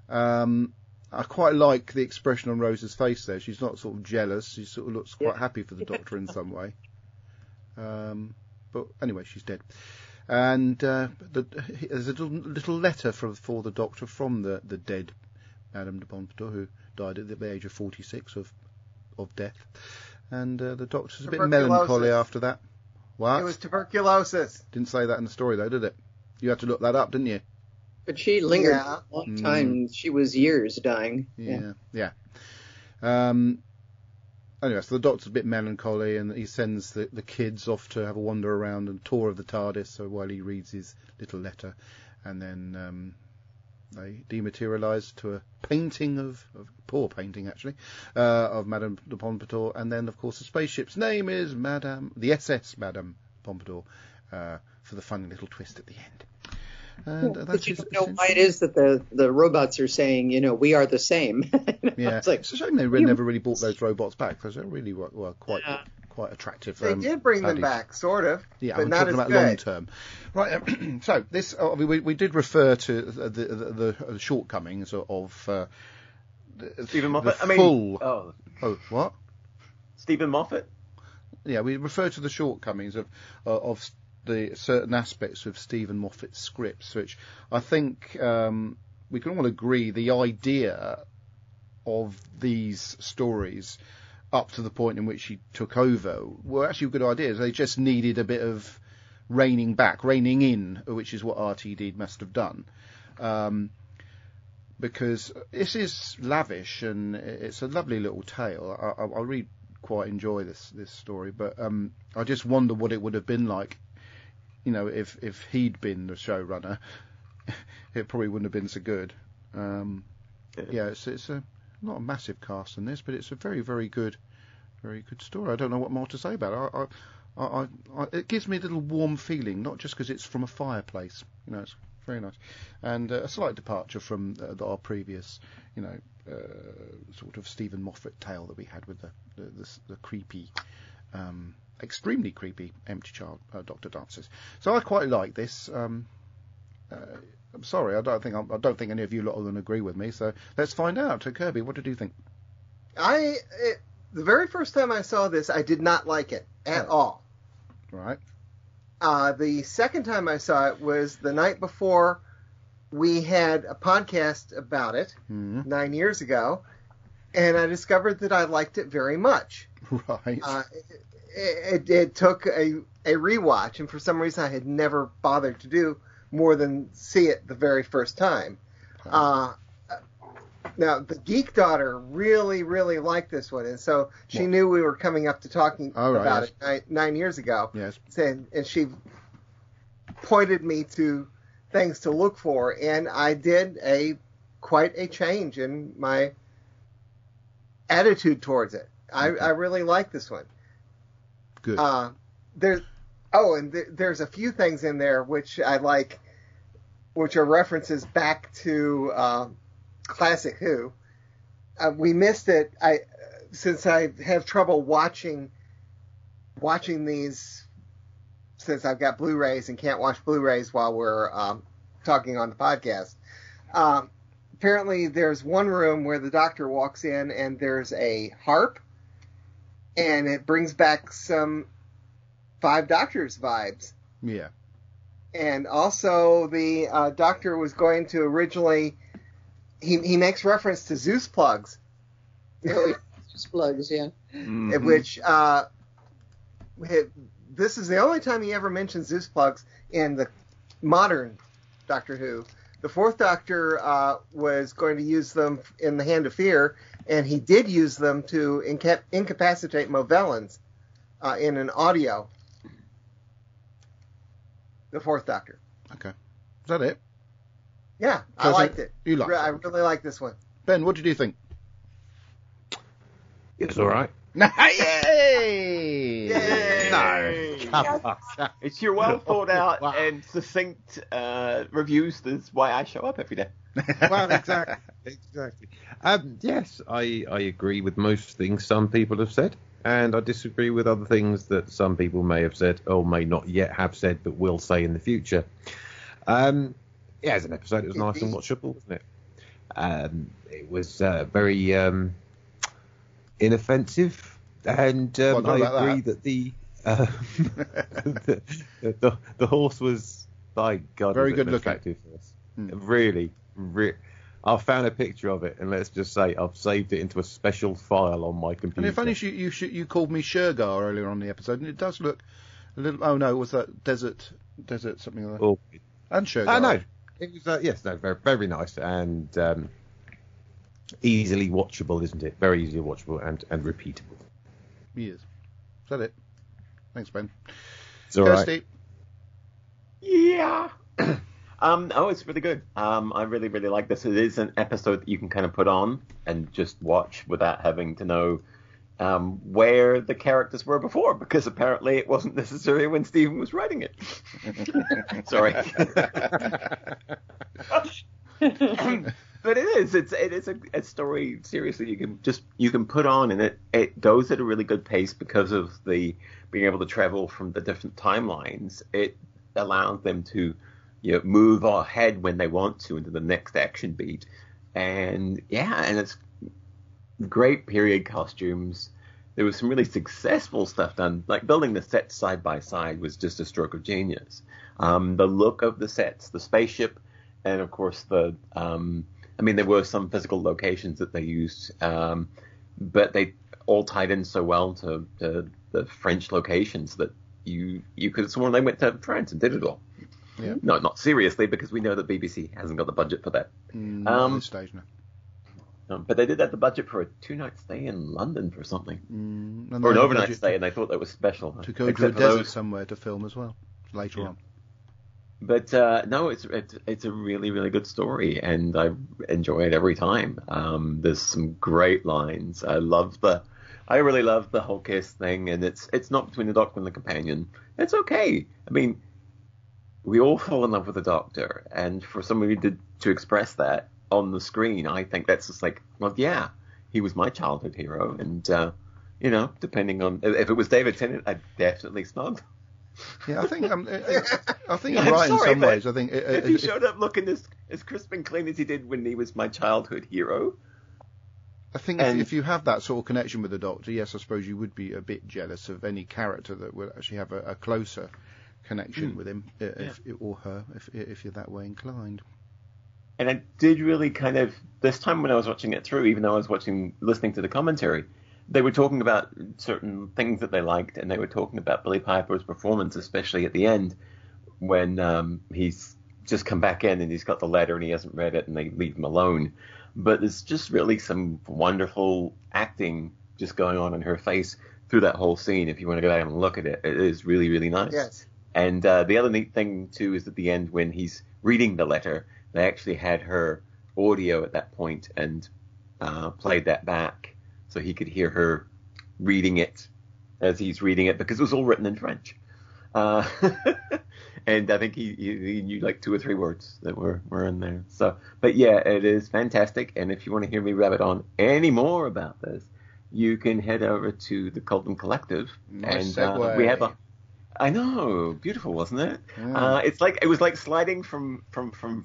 I quite like the expression on Rose's face there. She's not sort of jealous. She sort of looks quite happy for the Doctor in some way. But anyway, she's dead. And there's a little letter for the Doctor from the dead Madame de Pompadour, who died at the age of 46 of death. And the Doctor's a bit melancholy after that. What? It was tuberculosis. Didn't say that in the story, though, did it? You had to look that up, didn't you? But she lingered a long time. She was years dying. Yeah. Anyway, so the Doctor's a bit melancholy, and he sends the kids off to have a wander around and tour of the TARDIS, so while he reads his little letter, and then they dematerialise to a painting of poor painting actually, of Madame de Pompadour, and then of course the spaceship's name is the SS Madame Pompadour, for the funny little twist at the end. And but you don't know why it is that the robots are saying, we are the same. Yeah, it's a shame they never really brought those robots back, because they really were quite attractive. They did bring them back, sort of. Yeah, but I'm not talking as about good. long term. Right, so this we did refer to the shortcomings of Stephen Moffat. What? Stephen Moffat. Yeah, we refer to the shortcomings of the certain aspects of Stephen Moffat's scripts, which I think we can all agree the idea of these stories up to the point in which he took over were actually good ideas. They just needed a bit of reining in, which is what RTD must have done. Because this is lavish and it's a lovely little tale. I really quite enjoy this story, but I just wonder what it would have been like, if he'd been the showrunner. It probably wouldn't have been so good. It's not a massive cast in this, but it's a very, very good story. I don't know what more to say about it. It gives me a little warm feeling, not just because it's from a fireplace. It's very nice, and a slight departure from our previous, sort of Stephen Moffat tale that we had with the creepy, extremely creepy empty child Dr. Dances. So I quite like this. I'm sorry, I don't think any of you lot are going to agree with me. So let's find out. So Kirby, what did you think? The very first time I saw this, I did not like it at all. Right. The second time I saw it was the night before we had a podcast about it 9 years ago, and I discovered that I liked it very much. Right. It took a rewatch, and for some reason I had never bothered to do more than see it the very first time. Now, the geek daughter really, really liked this one, and so she knew we were coming up to talking about it 9 years ago. Yes. And she pointed me to things to look for, and I did quite a change in my attitude towards it. Okay. I really like this one. Good. There's a few things in there which I like, which are references back to Classic Who. We missed it. Since I have trouble watching these, since I've got Blu-rays and can't watch Blu-rays while we're talking on the podcast. Apparently, there's one room where the Doctor walks in and there's a harp, and it brings back some Five Doctors vibes. Yeah. And also, the Doctor was going to originally. He makes reference to Zeus plugs. Zeus plugs, yeah. Mm-hmm. Which this is the only time he ever mentions Zeus plugs in the modern Doctor Who. The Fourth Doctor was going to use them in the Hand of Fear, and he did use them to incapacitate Movellans in an audio. The Fourth Doctor. Okay. Is that it? Yeah, I liked it. You liked it. I really like this one. Ben, what did you think? It was all right. Yay! Yay! No, come on. It's your well thought out and succinct reviews. That's why I show up every day. Well, exactly. Yes, I agree with most things some people have said, and I disagree with other things that some people may have said or may not yet have said but will say in the future. As an episode, it was nice and watchable, wasn't it? It was very inoffensive, and I agree that the horse was, by God, very good looking. Attractive horse. Really. I found a picture of it, and let's just say I've saved it into a special file on my computer. And if only you called me Shergar earlier on the episode, and it does look a little. Oh no, was that desert something like that? Oh, and Shergar. No. It was very, very nice and easily watchable, isn't it? Very easily watchable and repeatable. Yes. Is that it? Thanks, Ben. It's all Kirsty. right. Yeah. It's really good. I really, really like this. It is an episode that you can kind of put on and just watch without having to know where the characters were before, because apparently it wasn't necessary when Stephen was writing it. Sorry. But it is a story, seriously, you can put on, and it goes at a really good pace because of the being able to travel from the different timelines. It allows them to move ahead when they want to into the next action beat. And it's great period costumes. There was some really successful stuff done, like building the sets side by side was just a stroke of genius. The look of the sets, the spaceship and of course there were some physical locations that they used, but they all tied in so well to the French locations that you could have sworn they went to France and did it all. Yeah. No, not seriously, because we know that BBC hasn't got the budget for that. Not at this stage, no. But they did have the budget for a 2-night stay in London for something, And or an then overnight budget stay, and they thought that was special. to go to a Except for desert those. somewhere to film as well later on. But no, it's a really, really good story, and I enjoy it every time. There's some great lines. I really love the whole kiss thing, and it's not between the Doctor and the companion. It's okay. I mean, we all fall in love with the Doctor, and for somebody to express that on the screen, I think that's just like, well, yeah, he was my childhood hero, and depending on if it was David Tennant, I'd definitely snug. Yeah, I think you're I'm right sorry, in some but ways. I think if he showed up looking as crisp and clean as he did when he was my childhood hero. I think if you have that sort of connection with the Doctor, yes, I suppose you would be a bit jealous of any character that would actually have a closer connection with him, or her, if you're that way inclined. And I did really kind of, this time when I was watching it through, even though I was listening to the commentary, they were talking about certain things that they liked, and they were talking about Billy Piper's performance, especially at the end, when he's just come back in and he's got the letter and he hasn't read it and they leave him alone. But there's just really some wonderful acting just going on in her face through that whole scene. If you want to go back and look at it, it is really, really nice. Yes. And the other neat thing, too, is at the end when he's reading the letter, they actually had her audio at that point and played that back so he could hear her reading it as he's reading it, because it was all written in French. And I think he knew like 2 or 3 words that were in there. So, but yeah, it is fantastic. And if you want to hear me rabbit on any more about this, you can head over to the Colton Collective. Nice and segue. we have I know, beautiful, wasn't it? Yeah. It was like sliding from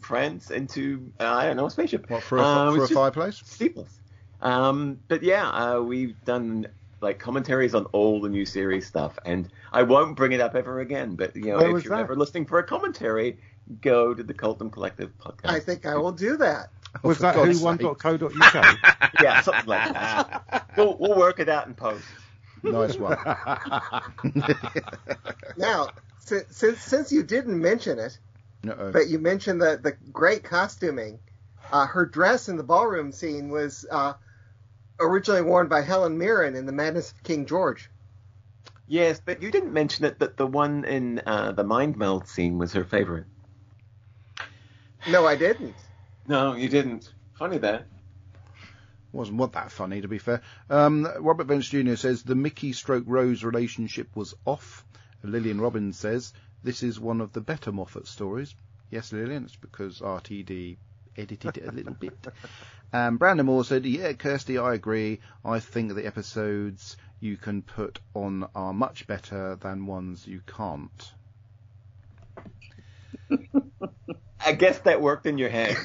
France into I don't know, a spaceship. What, for a fireplace? Seamless. But yeah, we've done like commentaries on all the new series stuff, and I won't bring it up ever again. But if you're ever listening for a commentary, go to the Colton Collective podcast. I think I will do that. Was that who1.co.uk? Yeah, something like that. We'll work it out in post. Nice one. Now, since you didn't mention it, but you mentioned the great costuming, her dress in the ballroom scene was originally worn by Helen Mirren in The Madness of King George. Yes, but you didn't mention it that the one in the Mind Meld scene was her favorite. No, I didn't. No, you didn't. Funny that. Wasn't that funny, to be fair. Robert Vance Jr. says the Mickey/Rose relationship was off. Lillian Robbins says this is one of the better Moffat stories. Yes, Lillian, it's because RTD edited it a little bit. Brandon Moore said, yeah, Kirsty, I agree. I think the episodes you can put on are much better than ones you can't. I guess that worked in your head.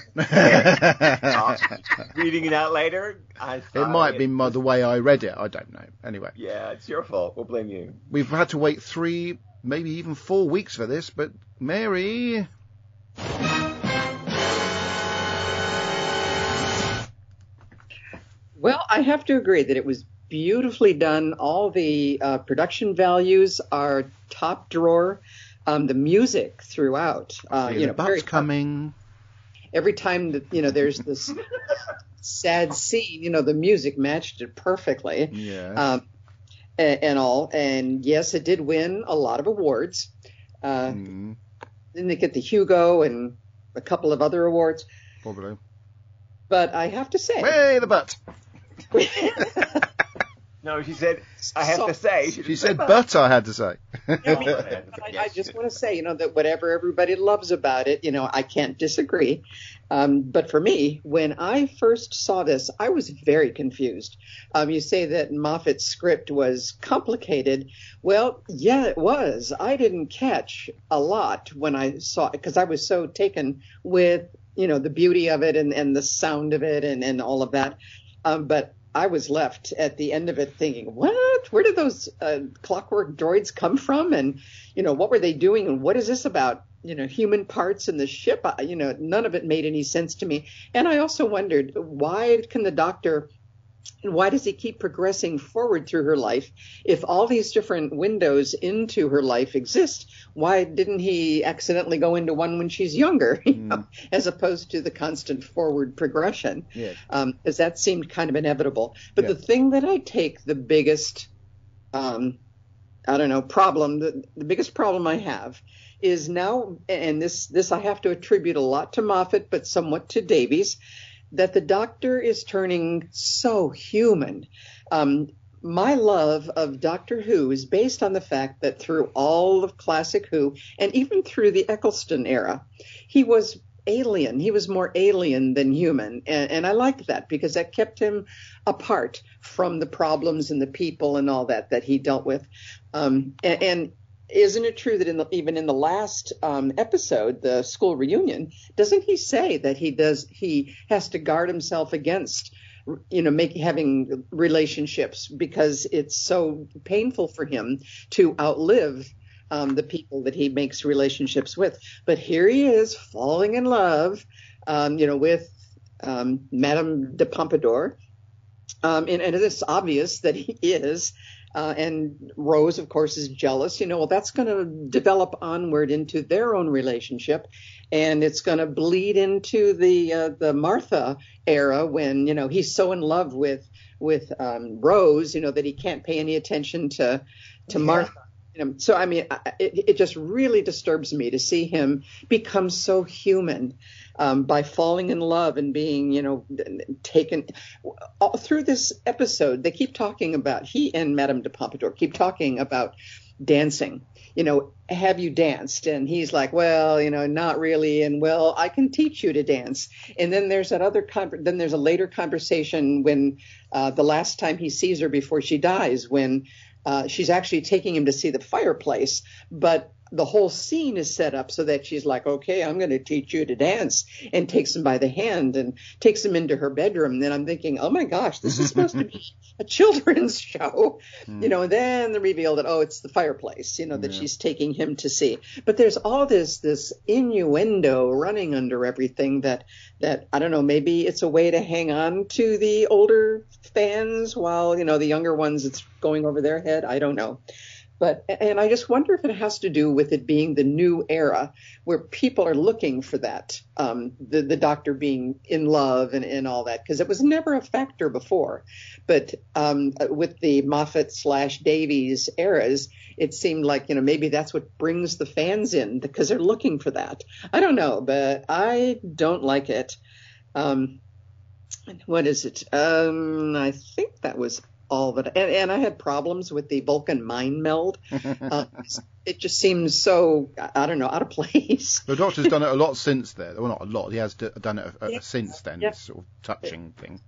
Reading it out later, it might be the way I read it. I don't know. Anyway. Yeah, it's your fault. We'll blame you. We've had to wait 3, maybe even 4 weeks for this, but Mary... Well, I have to agree that it was beautifully done. All the production values are top drawer. The music throughout, very coming. Every time that there's this sad scene, the music matched it perfectly. Yeah. And all, and yes, it did win a lot of awards. Didn't it get the Hugo and a couple of other awards? Probably. But I have to say, way the butt. No, she said, I have to say. She said, but I had to say. I just want to say, that whatever everybody loves about it, I can't disagree. But for me, when I first saw this, I was very confused. You say that Moffat's script was complicated. Well, yeah, it was. I didn't catch a lot when I saw it because I was so taken with, the beauty of it and the sound of it and all of that. But I was left at the end of it thinking, what? Where did those clockwork droids come from? And, what were they doing? And what is this about? Human parts in the ship? None of it made any sense to me. And I also wondered, why does he keep progressing forward through her life? If all these different windows into her life exist, why didn't he accidentally go into one when she's younger, as opposed to the constant forward progression? Yeah. Because that seemed kind of inevitable. But the thing that I take the biggest, problem, the biggest problem I have is now, and this I have to attribute a lot to Moffat, but somewhat to Davies, that the Doctor is turning so human. My love of Doctor Who is based on the fact that through all of classic Who, and even through the Eccleston era, he was alien. He was more alien than human. And I liked that because that kept him apart from the problems and the people and all that he dealt with. And isn't it true that even in the last episode, the school reunion, doesn't he say that he has to guard himself against, having relationships because it's so painful for him to outlive the people that he makes relationships with. But here he is falling in love, with Madame de Pompadour. And it's obvious that he is. And Rose, of course, is jealous. That's going to develop onward into their own relationship. And it's going to bleed into the Martha era when, he's so in love with Rose, that he can't pay any attention to Martha. So, it just really disturbs me to see him become so human by falling in love and being, taken all through this episode. They keep talking about, he and Madame de Pompadour keep talking about dancing. Have you danced? And he's like, well, not really. And well, I can teach you to dance. And then there's then there's a later conversation when the last time he sees her before she dies, when she's actually taking him to see the fireplace, but the whole scene is set up so that she's like, okay, I'm going to teach you to dance, and takes him by the hand and takes him into her bedroom. And then I'm thinking, oh my gosh, this is supposed to be a children's show, and then the reveal that, it's the fireplace, that she's taking him to see. But there's all this innuendo running under everything that I don't know, maybe it's a way to hang on to the older fans while, the younger ones, it's going over their head. I don't know. And I just wonder if it has to do with it being the new era where people are looking for that, the Doctor being in love and all that, because it was never a factor before. But with the Moffat/Davies eras, it seemed like, maybe that's what brings the fans in, because they're looking for that. I don't know, but I don't like it. What is it? I think that was all that, and I had problems with the Vulcan mind meld. It just seems so, I don't know, out of place. The Doctor's done it a lot since then. Well, not a lot. He has done it since then. This sort of touching thing.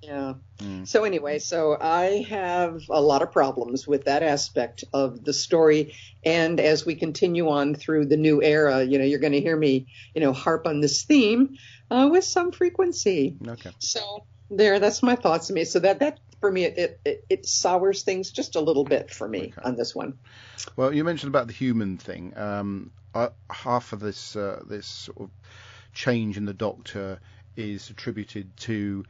Yeah. So anyway, I have a lot of problems with that aspect of the story. And as we continue on through the new era, you're going to hear me, harp on this theme with some frequency. Okay. So that's my thoughts. So that for me, it sours things just a little bit for me on this one. Well, you mentioned about the human thing. Half of this sort of change in the Doctor is attributed to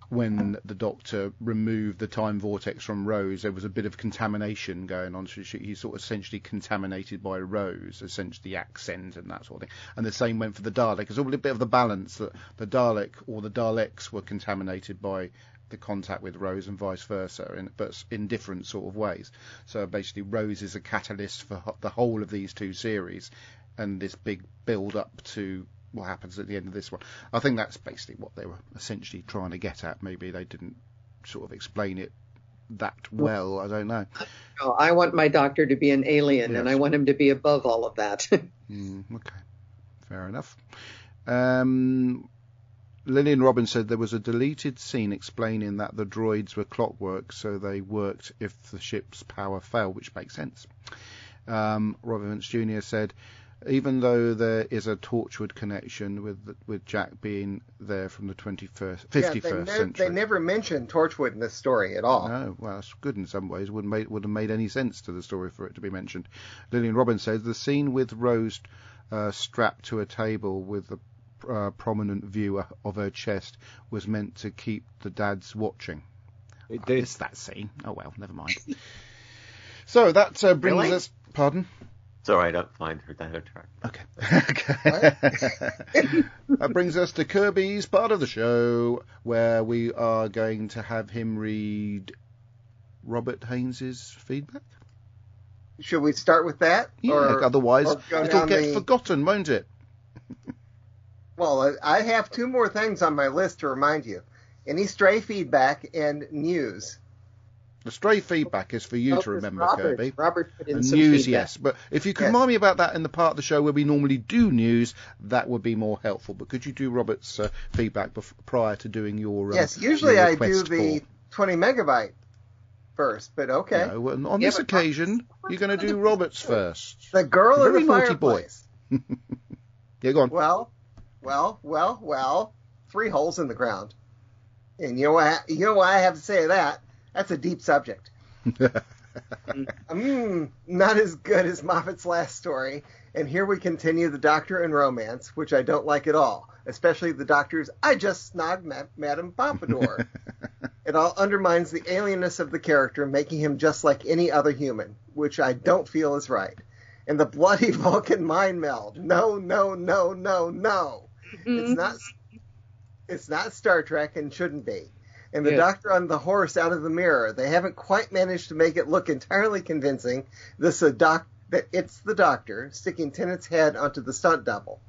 when the Doctor removed the time vortex from Rose. There was a bit of contamination going on. He's sort of essentially contaminated by Rose, essentially the accent and that sort of thing. And the same went for the Dalek. It's all a bit of the balance that the Dalek or the Daleks were contaminated by the contact with Rose and vice versa, but in different sort of ways. So basically Rose is a catalyst for the whole of these two series, and this big build up to what happens at the end of this one. I think that's basically what they were essentially trying to get at. Maybe they didn't sort of explain it that well. I don't know. I want my Doctor to be an alien, and I want him to be above all of that. Okay, fair enough. Lillian Robbins said there was a deleted scene explaining that the droids were clockwork, so they worked if the ship's power failed, which makes sense. Robert Vance Jr. said, even though there is a Torchwood connection with Jack being there from the 51st century. They never mentioned Torchwood in this story at all. No, well, that's good in some ways. Wouldn't have made any sense to the story for it to be mentioned. Lillian Robbins says the scene with Rose strapped to a table with a prominent view of her chest was meant to keep the dads watching. It did. It's that scene. Oh well, never mind. So that brings us. Pardon? It's all right. I'm fine for that track. Okay. That brings us to Kirby's part of the show, where we are going to have him read Robert Haynes's feedback. Should we start with that? Yeah. Otherwise, it'll get forgotten, won't it? Well, I have two more things on my list to remind you. Any stray feedback and news. The stray feedback is for you to remember, Kirby. Robert put in and some news, feedback. yes. But if you could remind me about that in the part of the show where we normally do news, that would be more helpful. But could you do Robert's feedback prior to doing your yes, usually your I do the 20 megabyte first, but okay. No, well, on this occasion, you're going to do Robert's first. The girl in the naughty fireplace. Boy. Yeah, go on. Well. 3 holes in the ground. And you know what I have to say to that? That's a deep subject. Not as good as Moffat's last story. And here we continue the Doctor and romance, which I don't like at all. Especially the Doctor's, I just snogged Madame Pompadour. It all undermines the alienness of the character, making him just like any other human, which I don't feel is right. And the bloody Vulcan mind meld. No. It's not Star Trek and shouldn't be. And the Doctor on the horse out of the mirror. They haven't quite managed to make it look entirely convincing that it's the Doctor sticking Tennant's head onto the stunt double.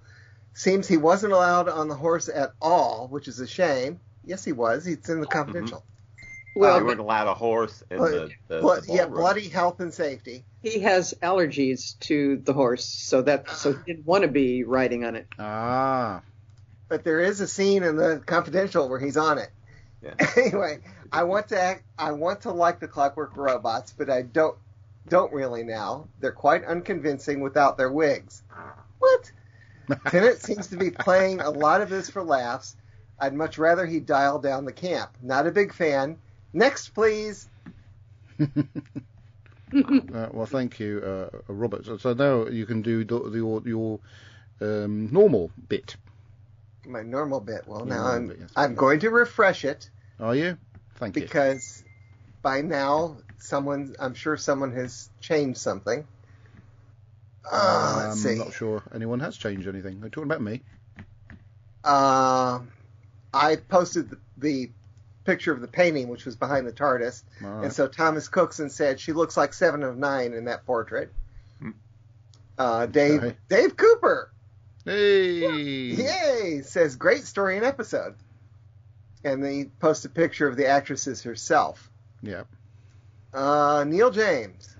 Seems he wasn't allowed on the horse at all, which is a shame. Yes, he was. He's in the confidential. Well, they weren't allowed a horse in the bloody health and safety. He has allergies to the horse, so he didn't want to be riding on it. Ah. But there is a scene in the confidential where he's on it. Yeah. Anyway, I want to like the Clockwork Robots, but I don't really now. They're quite unconvincing without their wigs. What? Tennant seems to be playing a lot of this for laughs. I'd much rather he dial down the camp. Not a big fan. Next, please. Well, thank you, Robert. So now you can do your normal bit. My normal bit. Well, now I'm going to refresh it. Are you? Thank you. Because by now, I'm sure someone has changed something. Let's see. I'm not sure anyone has changed anything. Are you talking about me? I posted the picture of the painting, which was behind the TARDIS. Right. And so Thomas Cookson said, she looks like 7 of 9 in that portrait. Dave Cooper. Hey! Yay! Says, great story and episode. And then he posts a picture of the actress herself. Yeah. Neil James,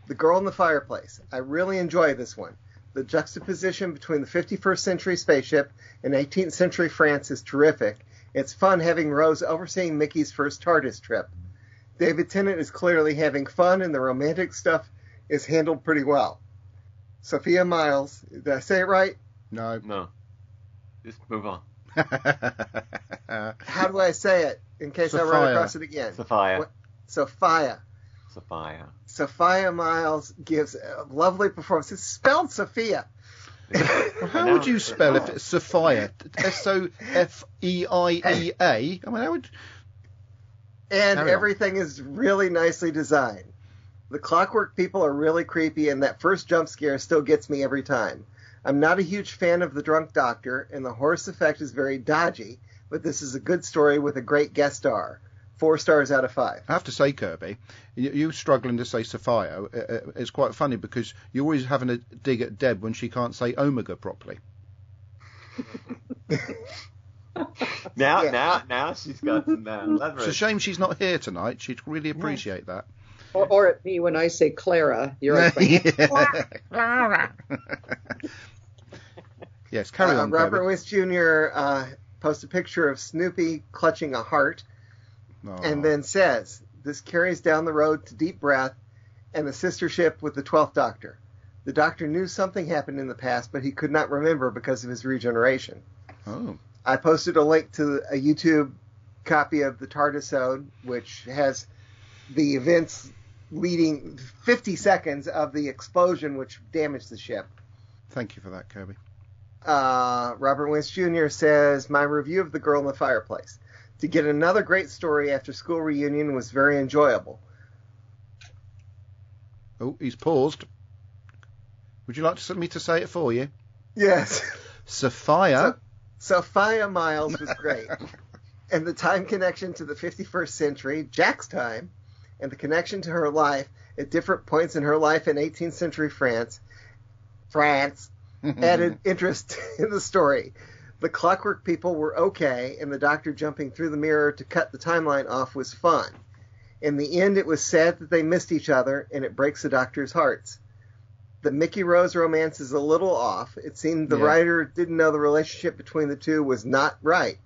The Girl in the Fireplace. I really enjoy this one. The juxtaposition between the 51st century spaceship and 18th century France is terrific. It's fun having Rose overseeing Mickey's first TARDIS trip. David Tennant is clearly having fun, and the romantic stuff is handled pretty well. Sophia Miles, did I say it right? No. Just move on. How do I say it in case I run across it again? Sophia Miles gives a lovely performance. It's spelled Sophia. Well, how would you spell if it's Sophia? Sofeia? I mean, how would... And everything is really nicely designed. The Clockwork people are really creepy, and that first jump scare still gets me every time. I'm not a huge fan of the drunk doctor, and the horse effect is very dodgy, but this is a good story with a great guest star. 4 stars out of 5. I have to say, Kirby, you struggling to say Sophia, it's quite funny because you're always having a dig at Deb when she can't say Omega properly. Now she's got some leverage. It's a shame she's not here tonight. She'd really appreciate that. Or at me when I say Clara, you're like, Clara. Yes, carry on, Robert Kirby. Wist Jr. Posts a picture of Snoopy clutching a heart, and then says, this carries down the road to Deep Breath and the sister ship with the 12th Doctor. The Doctor knew something happened in the past, but he could not remember because of his regeneration. Oh. I posted a link to a YouTube copy of the TARDIS-ode, which has the events leading 50 seconds of the explosion which damaged the ship. Thank you for that, Kirby. Robert Wentz Jr. says, my review of The Girl in the Fireplace. To get another great story after school reunion was very enjoyable. Oh, he's paused. Would you like me to say it for you? Yes. Sophia. Sophia Miles was great. And the time connection to the 51st century, Jack's time, and the connection to her life at different points in her life in 18th century France, added interest in the story. The Clockwork People were okay, and the Doctor jumping through the mirror to cut the timeline off was fun. In the end, it was sad that they missed each other, and it breaks the Doctor's hearts. The Mickey Rose romance is a little off. It seemed the writer didn't know the relationship between the two was not right.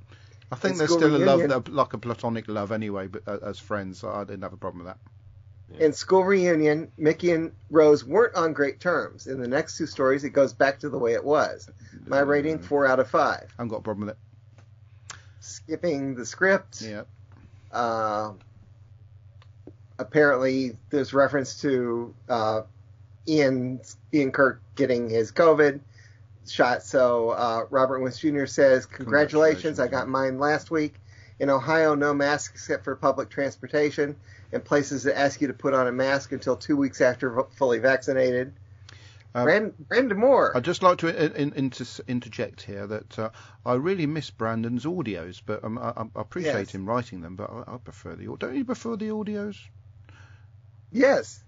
I think there's still a love, like a platonic love anyway, but as friends, so I didn't have a problem with that. In School Reunion, Mickey and Rose weren't on great terms. In the next two stories, it goes back to the way it was. My rating, 4 out of 5. I haven't got a problem with it. Skipping the script. Yeah. Apparently, there's reference to Ian Kirk getting his COVID shot. So Robert Wentz Jr. says, congratulations, I got mine last week. In Ohio, no masks except for public transportation and places that ask you to put on a mask until 2 weeks after fully vaccinated. Brandon Moore. I'd just like to interject here that I really miss Brandon's audios, but I appreciate him writing them, but I prefer the audio. Don't you prefer the audios? Yes.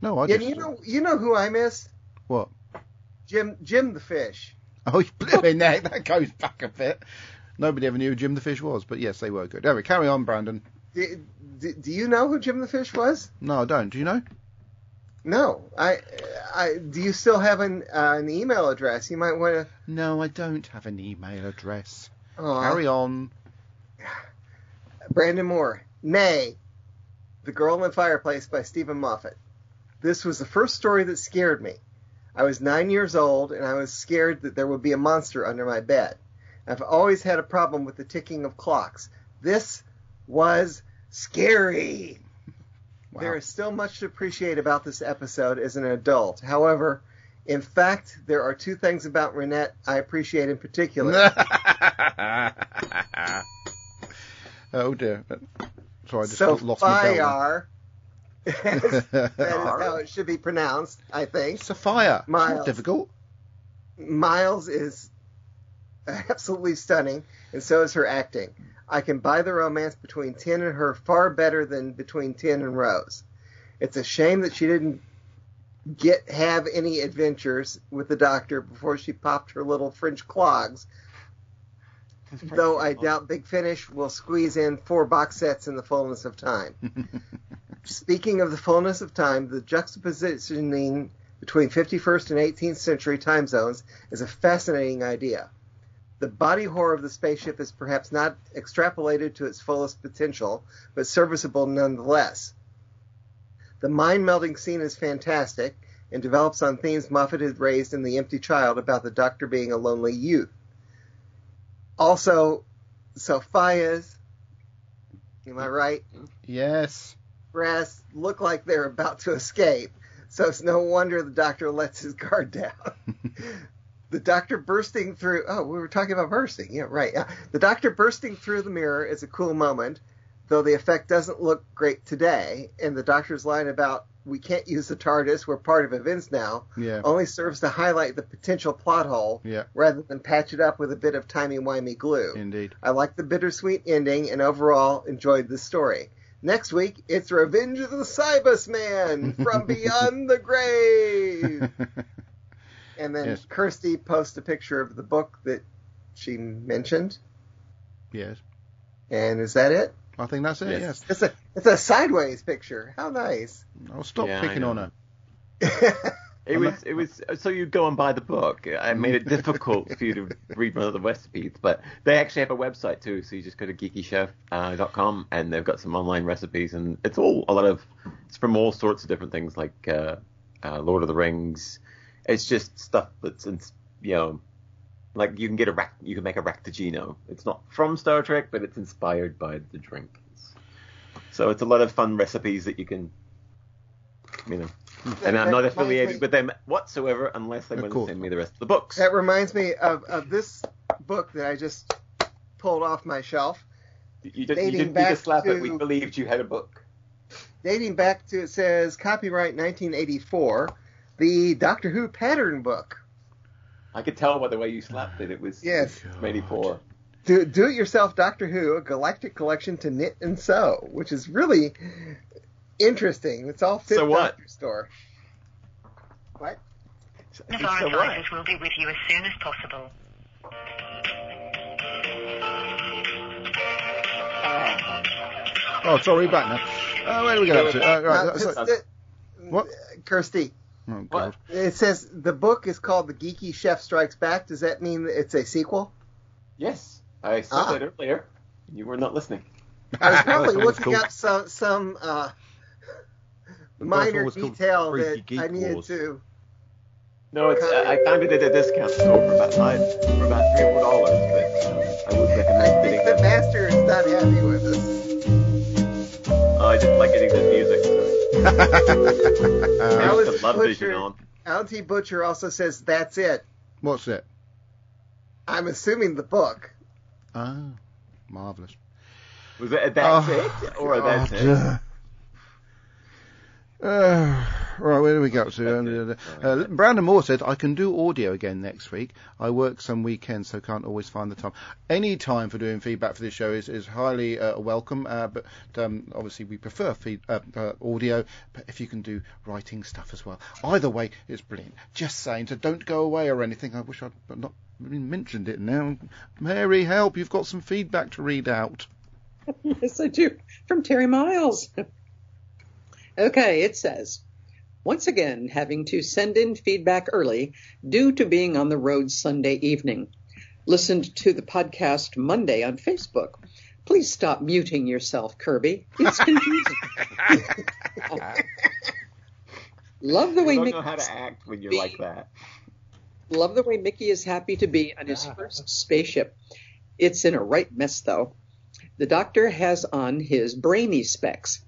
No, I just... You know who I miss? What? Jim the Fish. Oh, blimey, that goes back a bit. Nobody ever knew who Jim the Fish was, but yes, they were good. Anyway, carry on, Brandon. Do you know who Jim the Fish was? No, I don't. Do you know? No. Do you still have an email address? You might want to... No, I don't have an email address. Aww. Carry on. Brandon Moore. Nay. The Girl in the Fireplace by Stephen Moffat. This was the first story that scared me. I was 9 years old, and I was scared that there would be a monster under my bed. I've always had a problem with the ticking of clocks. This was scary. Wow. There is still much to appreciate about this episode as an adult. However, in fact, there are two things about Renette I appreciate in particular. Oh, dear. Sorry, I just lost my bell. That is how it should be pronounced, I think. Sophia. Miles. It's not difficult. Miles is absolutely stunning, and so is her acting. I can buy the romance between Tin and her far better than between Tin and Rose. It's a shame that she didn't have any adventures with the Doctor before she popped her little French clogs. Though I doubt Big Finish will squeeze in 4 box sets in the fullness of time. Speaking of the fullness of time, the juxtapositioning between 51st and 18th century time zones is a fascinating idea. The body horror of the spaceship is perhaps not extrapolated to its fullest potential, but serviceable nonetheless. The mind-melding scene is fantastic and develops on themes Moffat had raised in The Empty Child about the Doctor being a lonely youth. Also, Sophia's, am I right? Yes. Breasts look like they're about to escape, so it's no wonder the Doctor lets his guard down. The Doctor bursting through... Oh, we were talking about bursting. Yeah, right. The Doctor bursting through the mirror is a cool moment, though the effect doesn't look great today, and the Doctor's line about, we can't use the TARDIS, we're part of events now, only serves to highlight the potential plot hole, rather than patch it up with a bit of timey-wimey glue. Indeed. I like the bittersweet ending, and overall enjoyed the story. Next week, it's Revenge of the Cybus Man from Beyond the Grave. And then Kirsty posts a picture of the book that she mentioned. Yes. And is that it? I think that's it, yes. It's a sideways picture. How nice. I'll stop picking on her. It was so you'd go and buy the book. I made it difficult for you to read one of the recipes, but they actually have a website too. So you just go to geekychef.com and they've got some online recipes, and it's from all sorts of different things like Lord of the Rings, It's just stuff that's, like you can make a Ractigino. It's not from Star Trek, but it's inspired by the drink. So it's a lot of fun recipes that you can, And I'm not affiliated with them whatsoever unless they want to send me the rest of the books. That reminds me of this book that I just pulled off my shelf. You didn't need to slap it. We believed you had a book. Dating back to, it says, copyright 1984, the Doctor Who pattern book. I could tell by the way you slapped it. It was from 84. Do-it-yourself Doctor Who, a galactic collection to knit and sew, which is really interesting. It's all Fifth Doctor store. What? The advisors will be with you as soon as possible. Oh, sorry, back now. Where do we get up to? What? Kirsty. Oh, God. It says the book is called The Geeky Chef Strikes Back. Does that mean it's a sequel? Yes. I said that earlier. You were not listening. I was probably looking up some minor detail that I needed to. No, I found it at a discount store for about $3 or $4. But I would recommend I think the master is not happy with us. I just like getting this music. Auntie Butcher also says that's it. What's it? I'm assuming the book. Ah, marvellous. Was it a that's it or a that's it? Right, where do we go to? Brandon Moore said, I can do audio again next week. I work some weekends, so can't always find the time. Any time for doing feedback for this show is highly welcome, but obviously we prefer audio, but if you can do writing stuff as well. Either way, it's brilliant. Just saying, so don't go away or anything. I wish I'd not mentioned it now. Mary, help, you've got some feedback to read out. Yes, I do. From Terry Miles. Okay, it says, once again, having to send in feedback early due to being on the road Sunday evening. Listened to the podcast Monday on Facebook. Please stop muting yourself, Kirby. It's confusing. Love the way Mickey. I don't know how to act when you're like that. Love the way Mickey is happy to be on his first spaceship. It's in a right mess, though. The Doctor has on his brainy specs.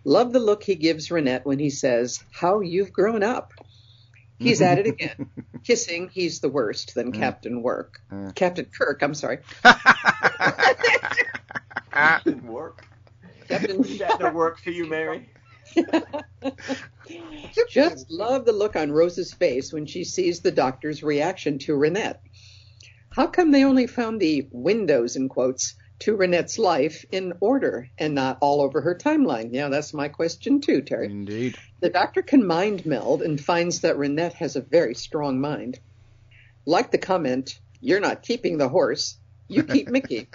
Love the look he gives Renette when he says, how you've grown up. He's at it again. Kissing, he's the worst than Captain Kirk, I'm sorry. Captain Work. Is that the work for you, Mary? Just love the look on Rose's face when she sees the Doctor's reaction to Renette. How come they only found the windows, in quotes, to Renette's life in order and not all over her timeline? Yeah, that's my question too, Terry. Indeed. The Doctor can mind meld and finds that Renette has a very strong mind. Like the comment, you're not keeping the horse, you keep Mickey.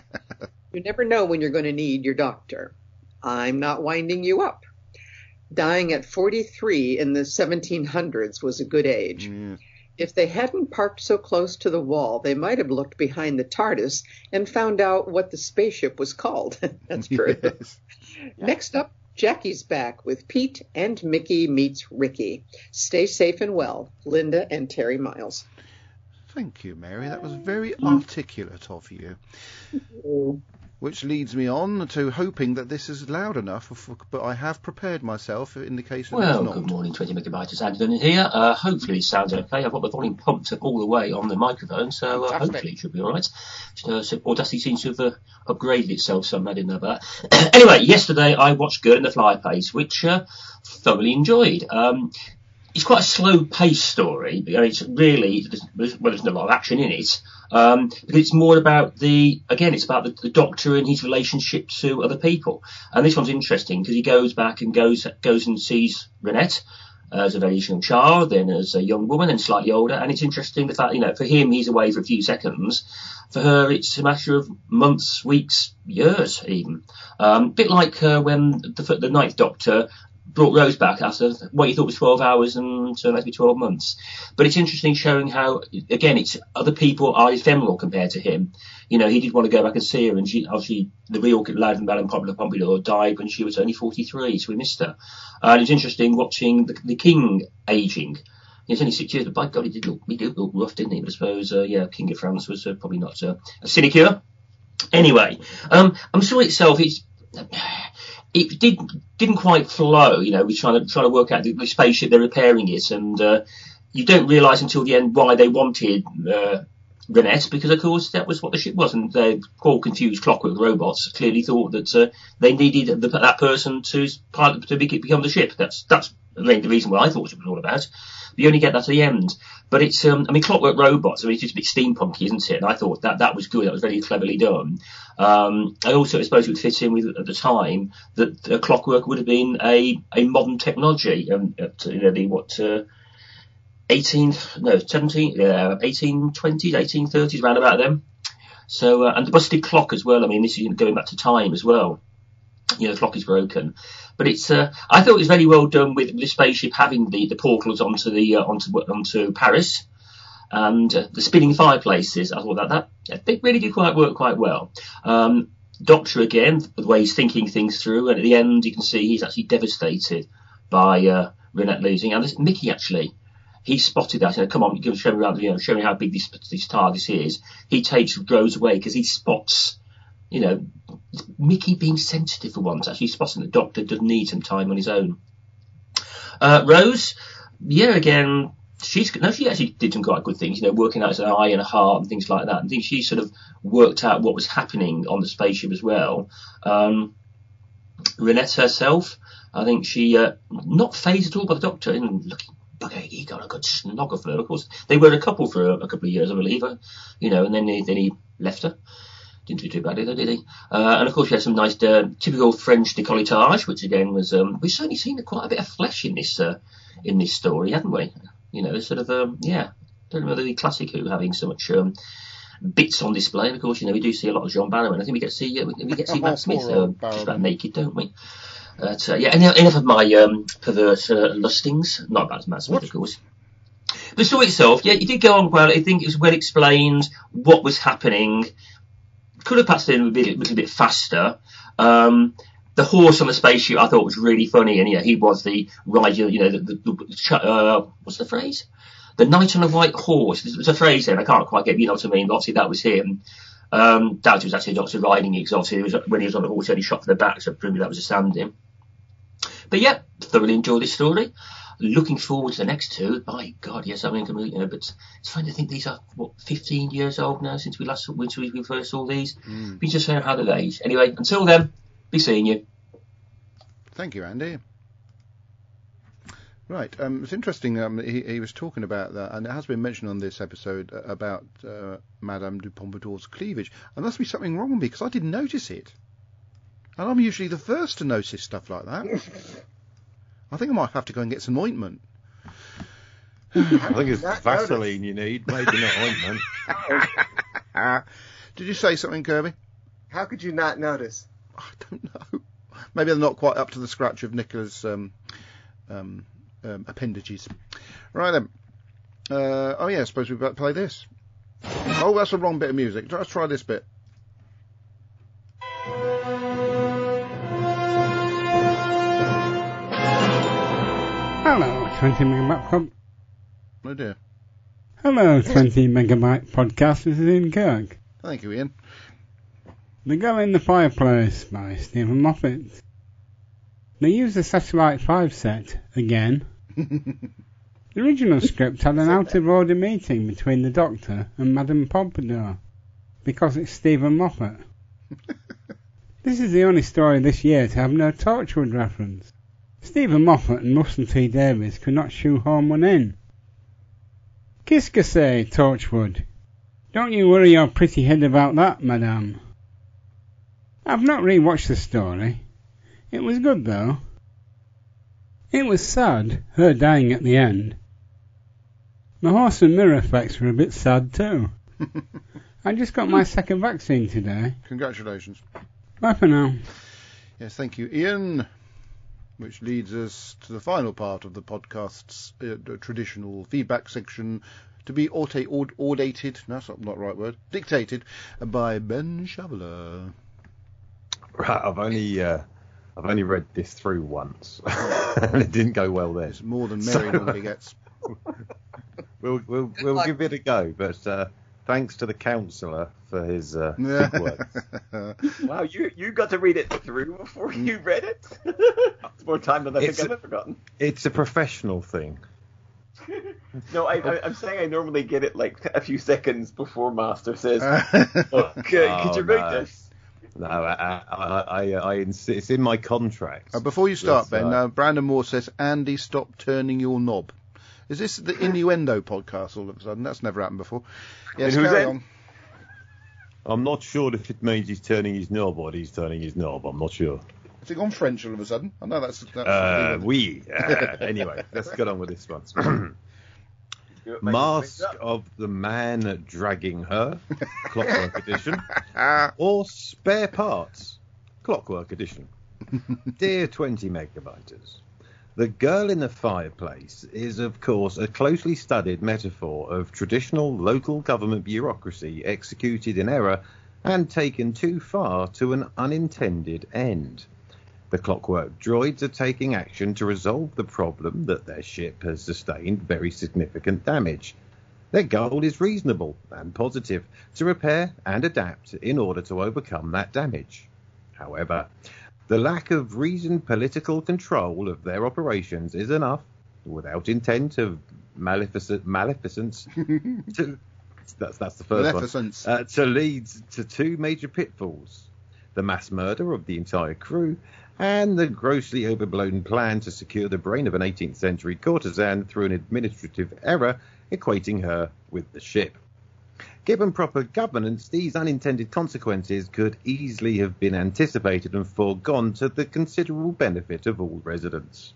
You never know when you're going to need your doctor. I'm not winding you up. Dying at 43 in the 1700s was a good age. Mm. If they hadn't parked so close to the wall, they might have looked behind the TARDIS and found out what the spaceship was called. That's true. Yes. Next up, Jackie's back with Pete and Mickey meets Ricky. Stay safe and well. Linda and Terry Miles. Thank you, Mary. That was very articulate of you. Which leads me on to hoping that this is loud enough, but I have prepared myself in the case that it's not. Good morning, 20 megabytes. Andrew here. Hopefully it sounds okay. I've got the volume pumped up all the way on the microphone, so hopefully it should be all right. Audacity seems to have upgraded itself somehow, I didn't know about that. Anyway, yesterday I watched Gert and the Fireplace, which thoroughly enjoyed. It's quite a slow-paced story. It's really, there's not a lot of action in it. But it's more about the Doctor and his relationship to other people. And this one's interesting because he goes back and goes and sees Renette as a very young child, then as a young woman, and slightly older. And it's interesting the fact, for him, he's away for a few seconds. For her, it's a matter of months, weeks, years, even. A bit like when the Ninth Doctor brought Rose back after what he thought was 12 hours and turned out to be 12 months. But it's interesting showing how, again, it's other people are ephemeral compared to him. He did want to go back and see her, and she, obviously, the real loud and Madame Pompadour died when she was only 43, so we missed her. And it's interesting watching the King aging. He's only 6 years, but by God, he did look rough, didn't he? But I suppose, King of France was probably not a sinecure. Anyway, I'm sure itself, it didn't quite flow. We're trying to work out the spaceship they're repairing it, and you don't realise until the end why they wanted Renette, because of course that was what the ship was, and the poor confused clockwork robots clearly thought that they needed that person to become the ship. That's the reason why I thought it was all about. But you only get that at the end. But it's clockwork robots. It's just a bit steampunky, isn't it? And I thought that was good. That was very cleverly done. I also suppose it would fit in with at the time that clockwork would have been a modern technology. 1820s, 1830s, around about them. So, and the busted clock as well. This is going back to time as well. The clock is broken. But it's, I thought it was very well done with the spaceship having the portals onto Paris, and the spinning fireplaces. I thought that it really did work quite well. Doctor again, the way he's thinking things through, and at the end you can see he's actually devastated by Renette losing. And this, Mickey actually, he spotted that. Come on, show me around. Show me how big this TARDIS is. He goes away because he spots. Mickey being sensitive for once, actually spotting the Doctor does need some time on his own. Rose, again, she actually did some quite good things, working out his eye and heart and things like that. I think she sort of worked out what was happening on the spaceship as well. Renette herself, I think she not phased at all by the Doctor, and looking. He got a good snog of her. Of course, they were a couple for a couple of years, I believe. And then he left her. Didn't do too badly though, did he? And of course, we had some nice typical French décolletage, which again was we've certainly seen quite a bit of flesh in this story, haven't we? Sort of don't remember the classic Who having so much bits on display. And of course, we do see a lot of John Barrowman. I think we get to see Matt Smith just about naked, don't we? Enough of my perverse lustings. Not about Matt Smith, of course. The story itself, it did go on well. I think it was well explained what was happening. Could have passed in a little bit faster. The horse on the spaceship I thought was really funny, and he was the rider. What's the phrase? The knight on a white horse. There's a phrase there. I can't quite get. What I mean? Obviously that was him. Doubt it was actually Doctor riding it, because obviously when he was on the horse, he only shot for the back, so presumably that was a stand-in. But thoroughly enjoyed this story. Looking forward to the next two. My God, yes, but it's fun to think these are 15 years old now since we first saw these. Be just saying how they've aged. Anyway, until then, be seeing you. Thank you, Andy. Right, it's interesting. He was talking about that, and it has been mentioned on this episode about Madame du Pompadour's cleavage. And there must be something wrong because I didn't notice it, and I'm usually the first to notice stuff like that. I think I might have to go and get some ointment. I think it's Vaseline you need, maybe not ointment. Did you say something, Kirby? How could you not notice? I don't know. Maybe they're not quite up to the scratch of Nicola's appendages. Right then. I suppose we've got to play this. Oh, that's the wrong bit of music. Let's try this bit. Hello, 20 Megabyte Pub. Oh dear. Hello, 20 Megabyte Podcast. This is Ian Kirk. Thank you, Ian. The Girl in the Fireplace by Stephen Moffat. They used the Satellite 5 set again. The original script had an out-of-order meeting between the Doctor and Madame Pompadour because it's Stephen Moffat. This is the only story this year to have no Torchwood reference. Stephen Moffat and Russell T Davies could not shoehorn one in. Qu'est-ce que c'est, Torchwood? Don't you worry your pretty head about that, madame. I've not rewatched the story. It was good, though. It was sad, her dying at the end. The horse and mirror effects were a bit sad, too. I just got my second vaccine today. Congratulations. Bye for now. Yes, thank you, Ian. Which leads us to the final part of the podcast's traditional feedback section, to be audated, no, that's not the right word, dictated by Ben Shoveler. Right, I've only read this through once, and it didn't go well there. It's more than Mary normally gets. we'll give it a go, but thanks to the counsellor for his big words. Wow, you got to read it through before you read it? It's more time than I think I've ever forgotten. It's a professional thing. No, I'm saying I normally get it like a few seconds before Master says, could you read this? No, I insist. It's in my contract. Before you start, Ben, Brandon Moore says, Andy, stop turning your knob. Is this the innuendo podcast all of a sudden? That's never happened before. Yes, carry on. I'm not sure if it means he's turning his knob or he's turning his knob. I'm not sure. Has it gone French all of a sudden? I know that's oui. Anyway, let's get on with this one. Mask of the Man Dragging Her, Clockwork Edition, or Spare Parts, Clockwork Edition. Dear 20 megabytes, the girl in the fireplace is, of course, a closely studied metaphor of traditional local government bureaucracy executed in error and taken too far to an unintended end. The clockwork droids are taking action to resolve the problem that their ship has sustained very significant damage. Their goal is reasonable and positive, to repair and adapt in order to overcome that damage. However, the lack of reasoned political control of their operations is enough, without intent of maleficence, to, that's the first one, to lead to two major pitfalls: the mass murder of the entire crew, and the grossly overblown plan to secure the brain of an 18th century courtesan through an administrative error equating her with the ship. Given proper governance, these unintended consequences could easily have been anticipated and foregone to the considerable benefit of all residents.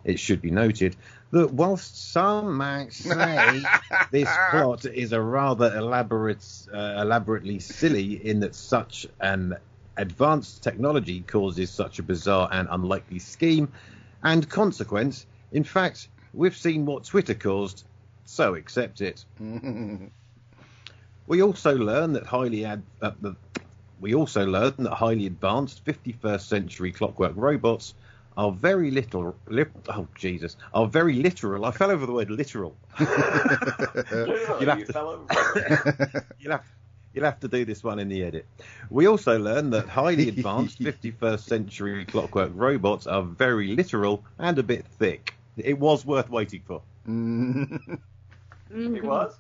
It should be noted that whilst some might say this plot is a rather elaborately silly in that such an advanced technology causes such a bizarre and unlikely scheme and consequence, in fact, we've seen what Twitter caused, so accept it. We also learn that highly advanced 51st century clockwork robots are very literal. I fell over the word literal. You'll have to do this one in the edit. We also learn that highly advanced 51st century clockwork robots are very literal and a bit thick. It was worth waiting for. It was?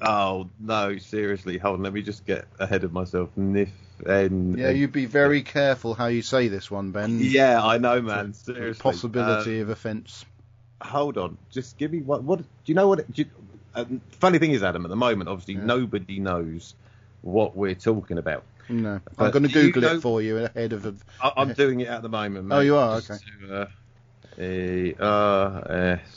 Oh, no, seriously. Hold on, let me just get ahead of myself. You'd be very careful how you say this one, Ben. Yeah, I know, man. Seriously. Possibility of offence. Hold on. Just give me what do you know what... funny thing is, Adam, at the moment, obviously, nobody knows what we're talking about. No. I'm going to Google it for you ahead of... I'm doing it at the moment, mate. Oh, you are? Okay. A-R-S-Q...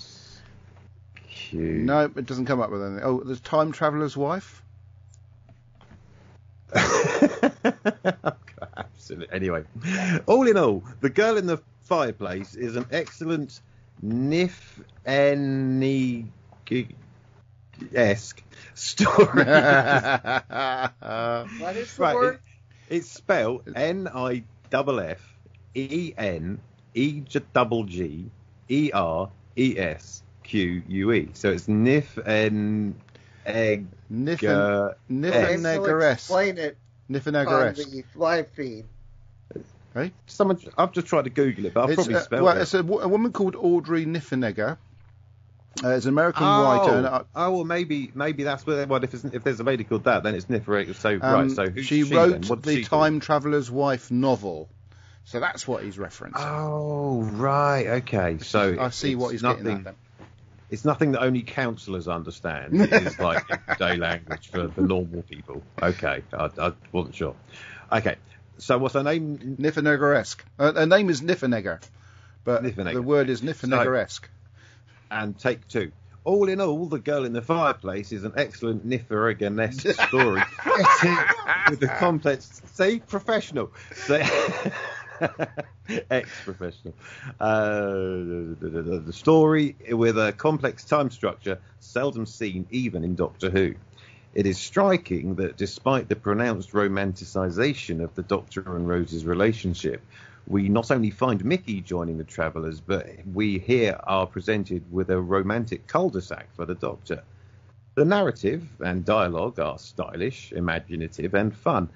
No, it doesn't come up with anything. Oh, there's Time Traveller's Wife? Absolutely. Anyway, all in all, The Girl in the Fireplace is an excellent esque story. What is the word? It's spelled Niffeneggeresque. So it's Niffeneggeresque. Explain it. Niffeneggeresque. On the live feed. Hey? I've just tried to Google it, but I've probably spelled it. It's a woman called Audrey Niffenegger. It's an American writer. Well, maybe that's where. Well, if there's a lady called that, then it's Niffenegger. So right. So who's she wrote the Time Traveller's Wife novel. So that's what he's referencing. Oh, right. Okay. So I see what he's getting at then. It's nothing that only counsellors understand. It's like everyday language for the normal people. Okay. I wasn't sure. Okay. So what's her name? Niffeneggeresque. Her name is Niffenegger, but the word is Niffeneggeresque. And take two. All in all, The Girl in the Fireplace is an excellent Niffeneggeresque story with a complex... See? Professional. Ex-professional. The story with a complex time structure seldom seen even in Doctor Who. It is striking that despite the pronounced romanticisation of the Doctor and Rose's relationship, We not only find Mickey joining the travellers, but we here are presented with a romantic cul-de-sac for the Doctor. The narrative and dialogue are stylish, imaginative, and fun,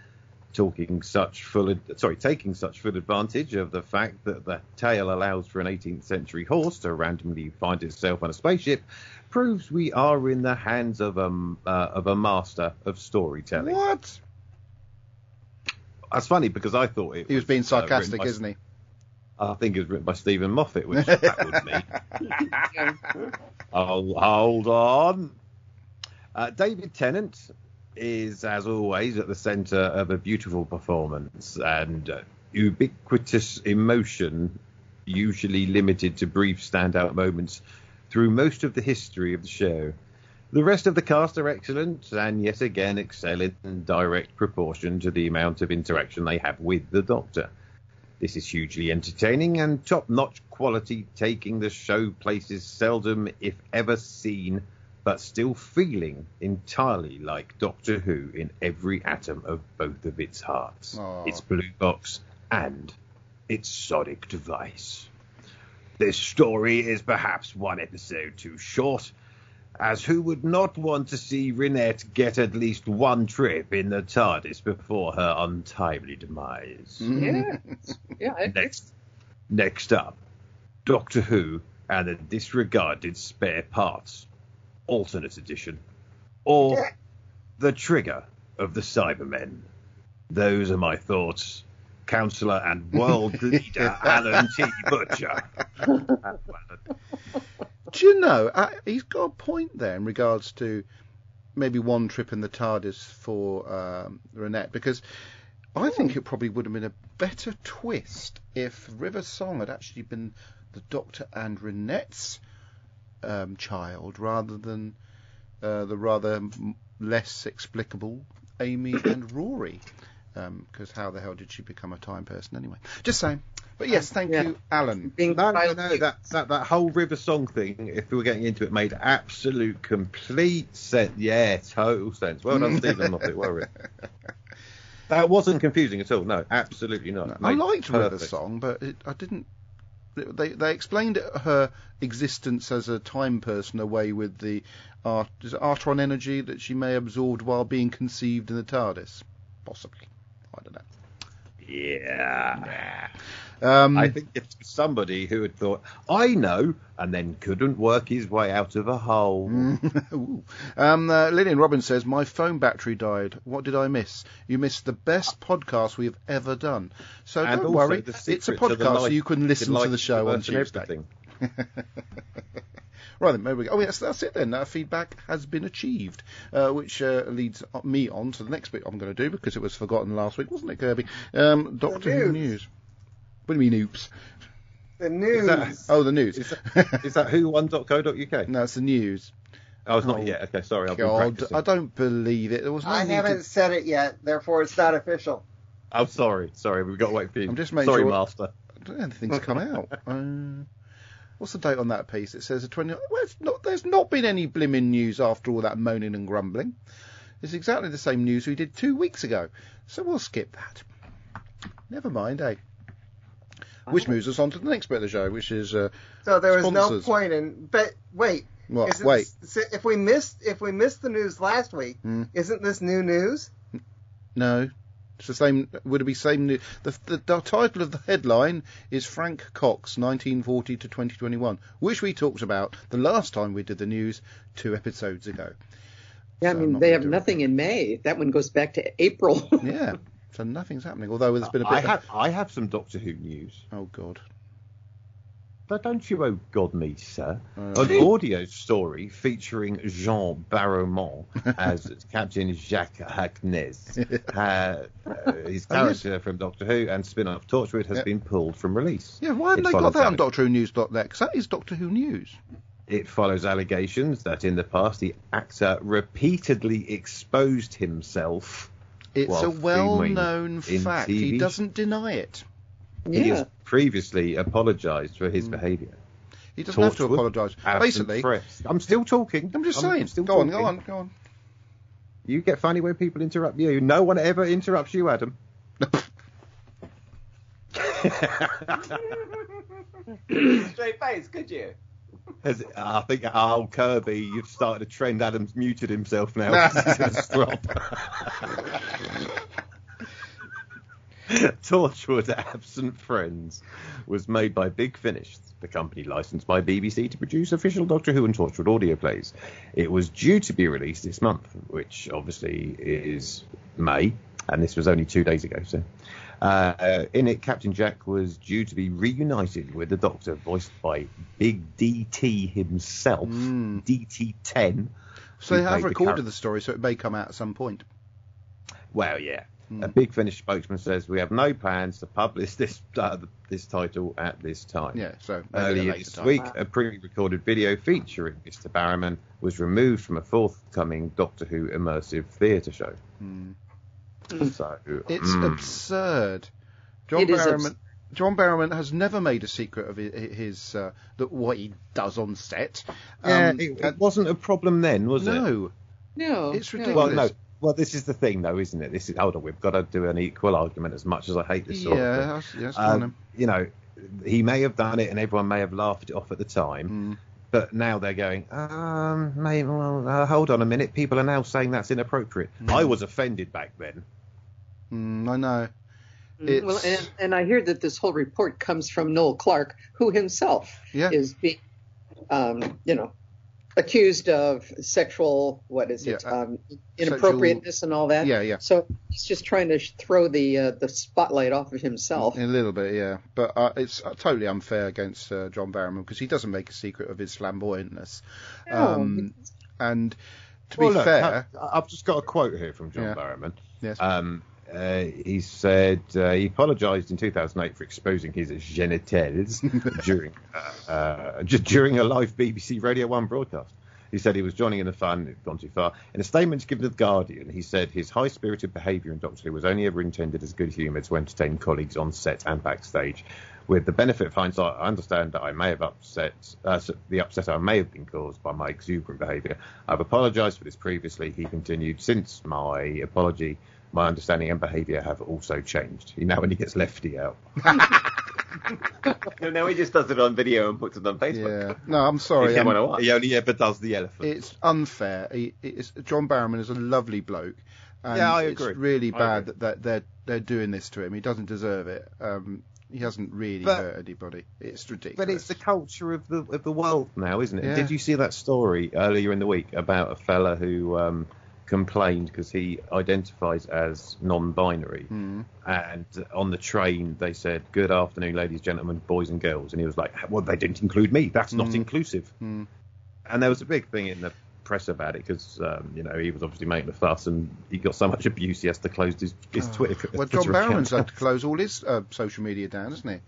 taking such full advantage of the fact that the tale allows for an 18th century horse to randomly find itself on a spaceship, proves we are in the hands of a master of storytelling. What? That's funny because I thought he was being sarcastic, isn't he? I think it was written by Stephen Moffat, which that would mean. Hold on. David Tennant is, as always, at the centre of a beautiful performance and ubiquitous emotion, usually limited to brief standout moments through most of the history of the show. The rest of the cast are excellent and yet again excel in direct proportion to the amount of interaction they have with the Doctor. This is hugely entertaining and top-notch quality, taking the show places seldom, if ever, seen, but still feeling entirely like Doctor Who in every atom of both of its hearts, its blue box and its sonic device. This story is perhaps one episode too short, as who would not want to see Renette get at least one trip in the TARDIS before her untimely demise? Next up, Doctor Who and the disregarded spare parts. Alternate edition, or the trigger of the Cybermen. Those are my thoughts. Councillor and world leader Alan T. Butcher. Do you know, he's got a point there in regards to maybe one trip in the TARDIS for Renette, because I think it probably would have been a better twist if River Song had actually been the Doctor and Renette's child rather than the rather less explicable Amy and Rory, because how the hell did she become a time person anyway? Just saying. But yes, thank you, Alan. That whole River Song thing, if we were getting into it, made absolute complete sense. Yeah, total sense. Well done, Stephen Moffat. Well written. That wasn't confusing at all. No, absolutely not. No, I liked River Song, but I didn't. They explained her existence as a time person away with the Artron energy that she may have absorbed while being conceived in the TARDIS. Possibly. I don't know. Yeah. I think it's somebody who had thought, I know, and then couldn't work his way out of a hole. Lillian Robbins says, my phone battery died. What did I miss? You missed the best podcast we have ever done. So and don't worry, it's a podcast so you can listen to the show on Tuesday. Right then, there we go. Oh, yes, that's it then. Feedback has been achieved, which leads me on to the next bit I'm going to do, because it was forgotten last week, wasn't it, Kirby? Doctor Who News. What do you mean, oops? The news. The news. Is that who1.co.uk? No, it's the news. Oh, it's not yet. Okay, sorry. I've God, been practicing. I don't believe it. There was no I haven't said it yet, therefore it's not official. I'm sorry. We've got to wait for you. I'm just making sure. Master. I don't know anything's come out. What's the date on that piece? It says the 20th. Well, there's not been any blimmin' news after all that moaning and grumbling. It's exactly the same news we did 2 weeks ago. So we'll skip that. Never mind, eh? Which moves us on to the next bit of the show, which is so there was sponsors. No point in. But wait. What? Wait. If we missed the news last week, isn't this new news? No. It's the same. Would it be same news? The title of the headline is Frank Cox, 1940 to 2021, which we talked about the last time we did the news 2 episodes ago. Yeah, so I mean, they have nothing in May. That one goes back to April. Yeah. So nothing's happening, although there's been a bit I have some Doctor Who news. Oh, God. But don't you owe God me, sir? An audio story featuring Jean Barrowmont as Captain Jacques Harkness. His character from Doctor Who and spin-off Torchwood has been pulled from release. Yeah, why haven't they got that on DoctorWhoNews.net? Because that is Doctor Who News. It follows allegations that in the past the actor repeatedly exposed himself. It's a well-known fact. TV. He doesn't deny it. He has previously apologised for his behaviour. He doesn't have to apologise. Basically, I'm still talking. I'm just saying. Go on. You get funny when people interrupt you. No one ever interrupts you, Adam. Straight face, could you? I think Kirby, you've started a trend. Adam's muted himself now. He's going to stop. Torchwood Absent Friends was made by Big Finish, the company licensed by BBC to produce official Doctor Who and Torchwood audio plays. It was due to be released this month, which obviously is May, and this was only 2 days ago. So, in it, Captain Jack was due to be reunited with the Doctor, voiced by Big DT himself, DT10. So they have recorded the story, so it may come out at some point. Well, yeah. A Big Finish spokesman says we have no plans to publish this title at this time. Yeah, so earlier this week, a pre-recorded video featuring Mr. Barrowman was removed from a forthcoming Doctor Who immersive theatre show. So it's absurd. John Barrowman has never made a secret of his what he does on set. It wasn't a problem then, was it? No, it's ridiculous. Well, no. Well, this is the thing, though, isn't it? Hold on, we've got to do an equal argument. As much as I hate this sort of thing, you know, he may have done it, and everyone may have laughed it off at the time. But now they're going, hold on a minute. People are now saying that's inappropriate. I was offended back then. I know. Well, and I hear that this whole report comes from Noel Clarke, who himself is being, accused of sexual, inappropriateness and all that. Yeah. So he's just trying to throw the spotlight off of himself. A little bit, yeah. But it's totally unfair against John Barrowman because he doesn't make a secret of his flamboyantness. No. And to be fair... I've just got a quote here from John Barrowman. Yes. He said he apologised in 2008 for exposing his genitals during a live BBC Radio 1 broadcast. He said he was joining in the fun, it had gone too far. In a statement given to The Guardian, he said his high-spirited behaviour in Doctor Who was only ever intended as good humour to entertain colleagues on set and backstage. With the benefit of hindsight, I understand that I may have the upset I may have been caused by my exuberant behaviour. I've apologised for this previously, he continued. Since my apology, my understanding and behaviour have also changed. Now when he gets Lefty out. No, he just does it on video and puts it on Facebook. Yeah. No, I'm sorry. He only ever does the elephant. It's unfair. John Barrowman is a lovely bloke. And I agree. It's really bad that they're doing this to him. He doesn't deserve it. He hasn't really hurt anybody. It's ridiculous. But it's the culture of the world now, isn't it? Yeah. Did you see that story earlier in the week about a fella who complained because he identifies as non-binary, and on the train they said, "Good afternoon, ladies, gentlemen, boys and girls," and he was like, "Well, they didn't include me. That's not inclusive." And there was a big thing in the press about it because he was obviously making a fuss and he got so much abuse he has to close his Twitter. Well, John Barrowman's had to close all his social media down, hasn't he?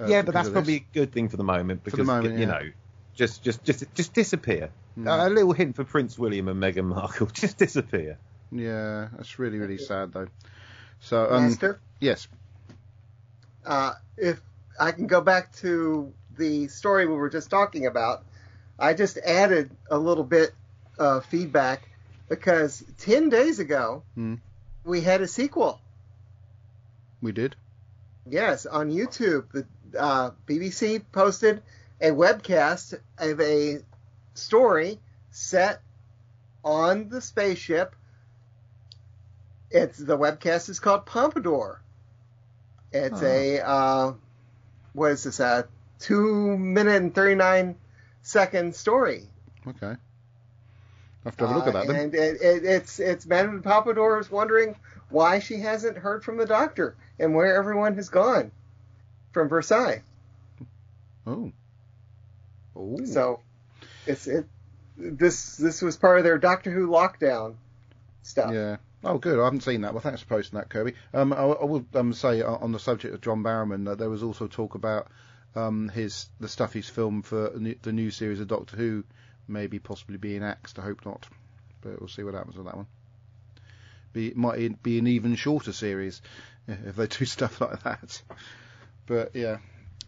Yeah, but that's probably a good thing for the moment because just disappear. A little hint for Prince William and Meghan Markle: just disappear. Yeah, that's really, really sad though. So, Master? Yes. If I can go back to the story we were just talking about, I just added a little bit of feedback because 10 days ago we had a sequel. We did? Yes, on YouTube. The BBC posted a webcast of a story set on the spaceship. The webcast is called Pompadour. It's a 2-minute and 39-second story. Okay. I'll have to have a look at that then. And it's Madame Pompadour is wondering why she hasn't heard from the Doctor and where everyone has gone from Versailles. Oh. So this was part of their Doctor Who lockdown stuff. Yeah. Oh, good. I haven't seen that. Well, thanks for posting that, Kirby. I will say on the subject of John Barrowman, there was also talk about the stuff he's filmed for the new series of Doctor Who maybe possibly being axed. I hope not, but we'll see what happens with that one. It might be an even shorter series if they do stuff like that. But yeah.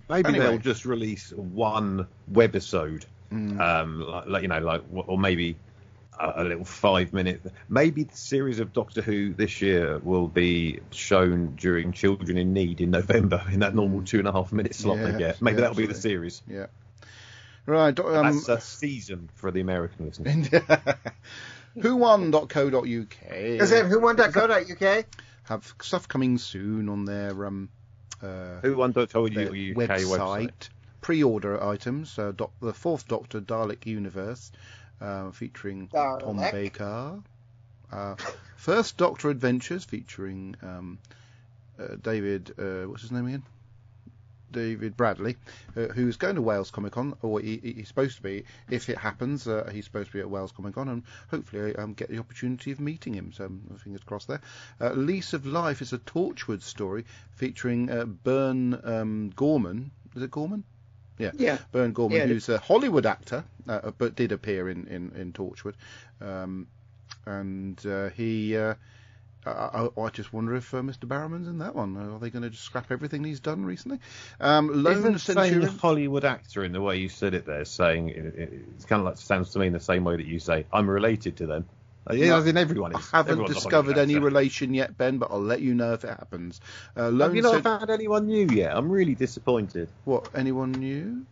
Maybe they'll just release one webisode, or maybe a little 5-minute. Maybe the series of Doctor Who this year will be shown during Children in Need in November in that normal 2.5-minute slot they get. Maybe that'll be the series. Yeah. Right. That's a season for the American listeners. Is Whowon.co.uk. it whowon.co.uk? Have stuff coming soon on their Whowon.co.uk website. Pre-order items. The Fourth Doctor Dalek Universe, featuring Tom Baker. First Doctor Adventures, featuring David. What's his name again? David Bradley, who's going to Wales Comic Con, or he's supposed to be, if it happens. He's supposed to be at Wales Comic Con, and hopefully get the opportunity of meeting him. So fingers crossed there. Lease of Life is a Torchwood story featuring Bern Gorman. Is it Gorman? Yeah. Bern Gorman, who's a Hollywood actor, but did appear in Torchwood, and he. I just wonder if Mr. Barrowman's in that one. Are they going to just scrap everything he's done recently? Isn't saying Hollywood actor in the way you said it there, saying it's kind of like sounds to me in the same way that you say I'm related to them. As in everyone is. I haven't discovered any relation yet, Ben, but I'll let you know if it happens. Have you not found anyone new yet? I'm really disappointed. What? Anyone new?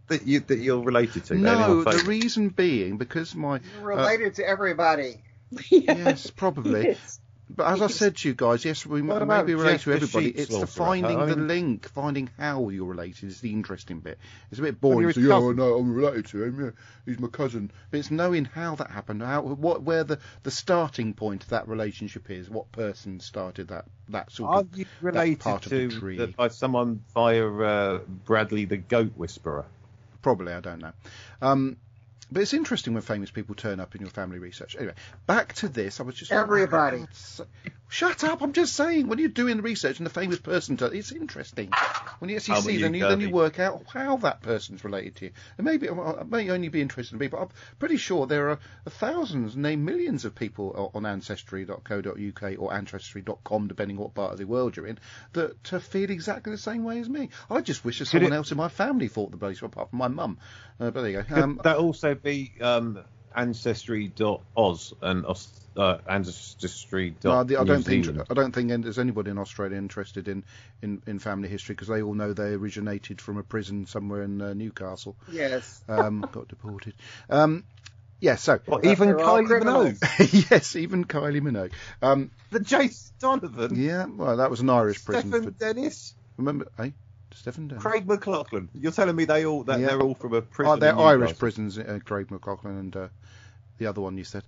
That you're related to? No, the reason being because you're related to everybody. Yes, probably. Yes. But as I said to you guys, yes, we may be related to everybody. It's the finding the link, finding how you're related is the interesting bit. It's a bit boring to say, no, I'm related to him. Yeah, he's my cousin. But it's knowing how that happened, where the starting point of that relationship is, what person started that sort of. Are you related part to of the tree? By someone via Bradley the Goat Whisperer? Probably, I don't know. But it's interesting when famous people turn up in your family research. Anyway, back to this. I was just everybody. Shut up! I'm just saying. When you're doing the research and the famous person, it's interesting. When you actually see them, then you work out how that person's related to you. And maybe it may only be interesting to me, but I'm pretty sure there are thousands, nay millions of people on ancestry.co.uk or ancestry.com, depending what part of the world you're in, that feel exactly the same way as me. I just wish that someone else in my family thought the place, apart from my mum. But there you go. Could that also be ancestry.oz and ancestry. No, I don't think there's anybody in Australia interested in family history, because they all know they originated from a prison somewhere in Newcastle. Yes. Got deported. Yeah, so even Kylie Minogue. Yes, even Kylie Minogue. The Jason Donovan. Yeah, well, that was an Irish prison. Stephen Dennis. Remember, Stephen Dennis. Craig McLachlan. You're telling me they're all from a prison? They're Irish prisons. Craig McLachlan and the other one you said.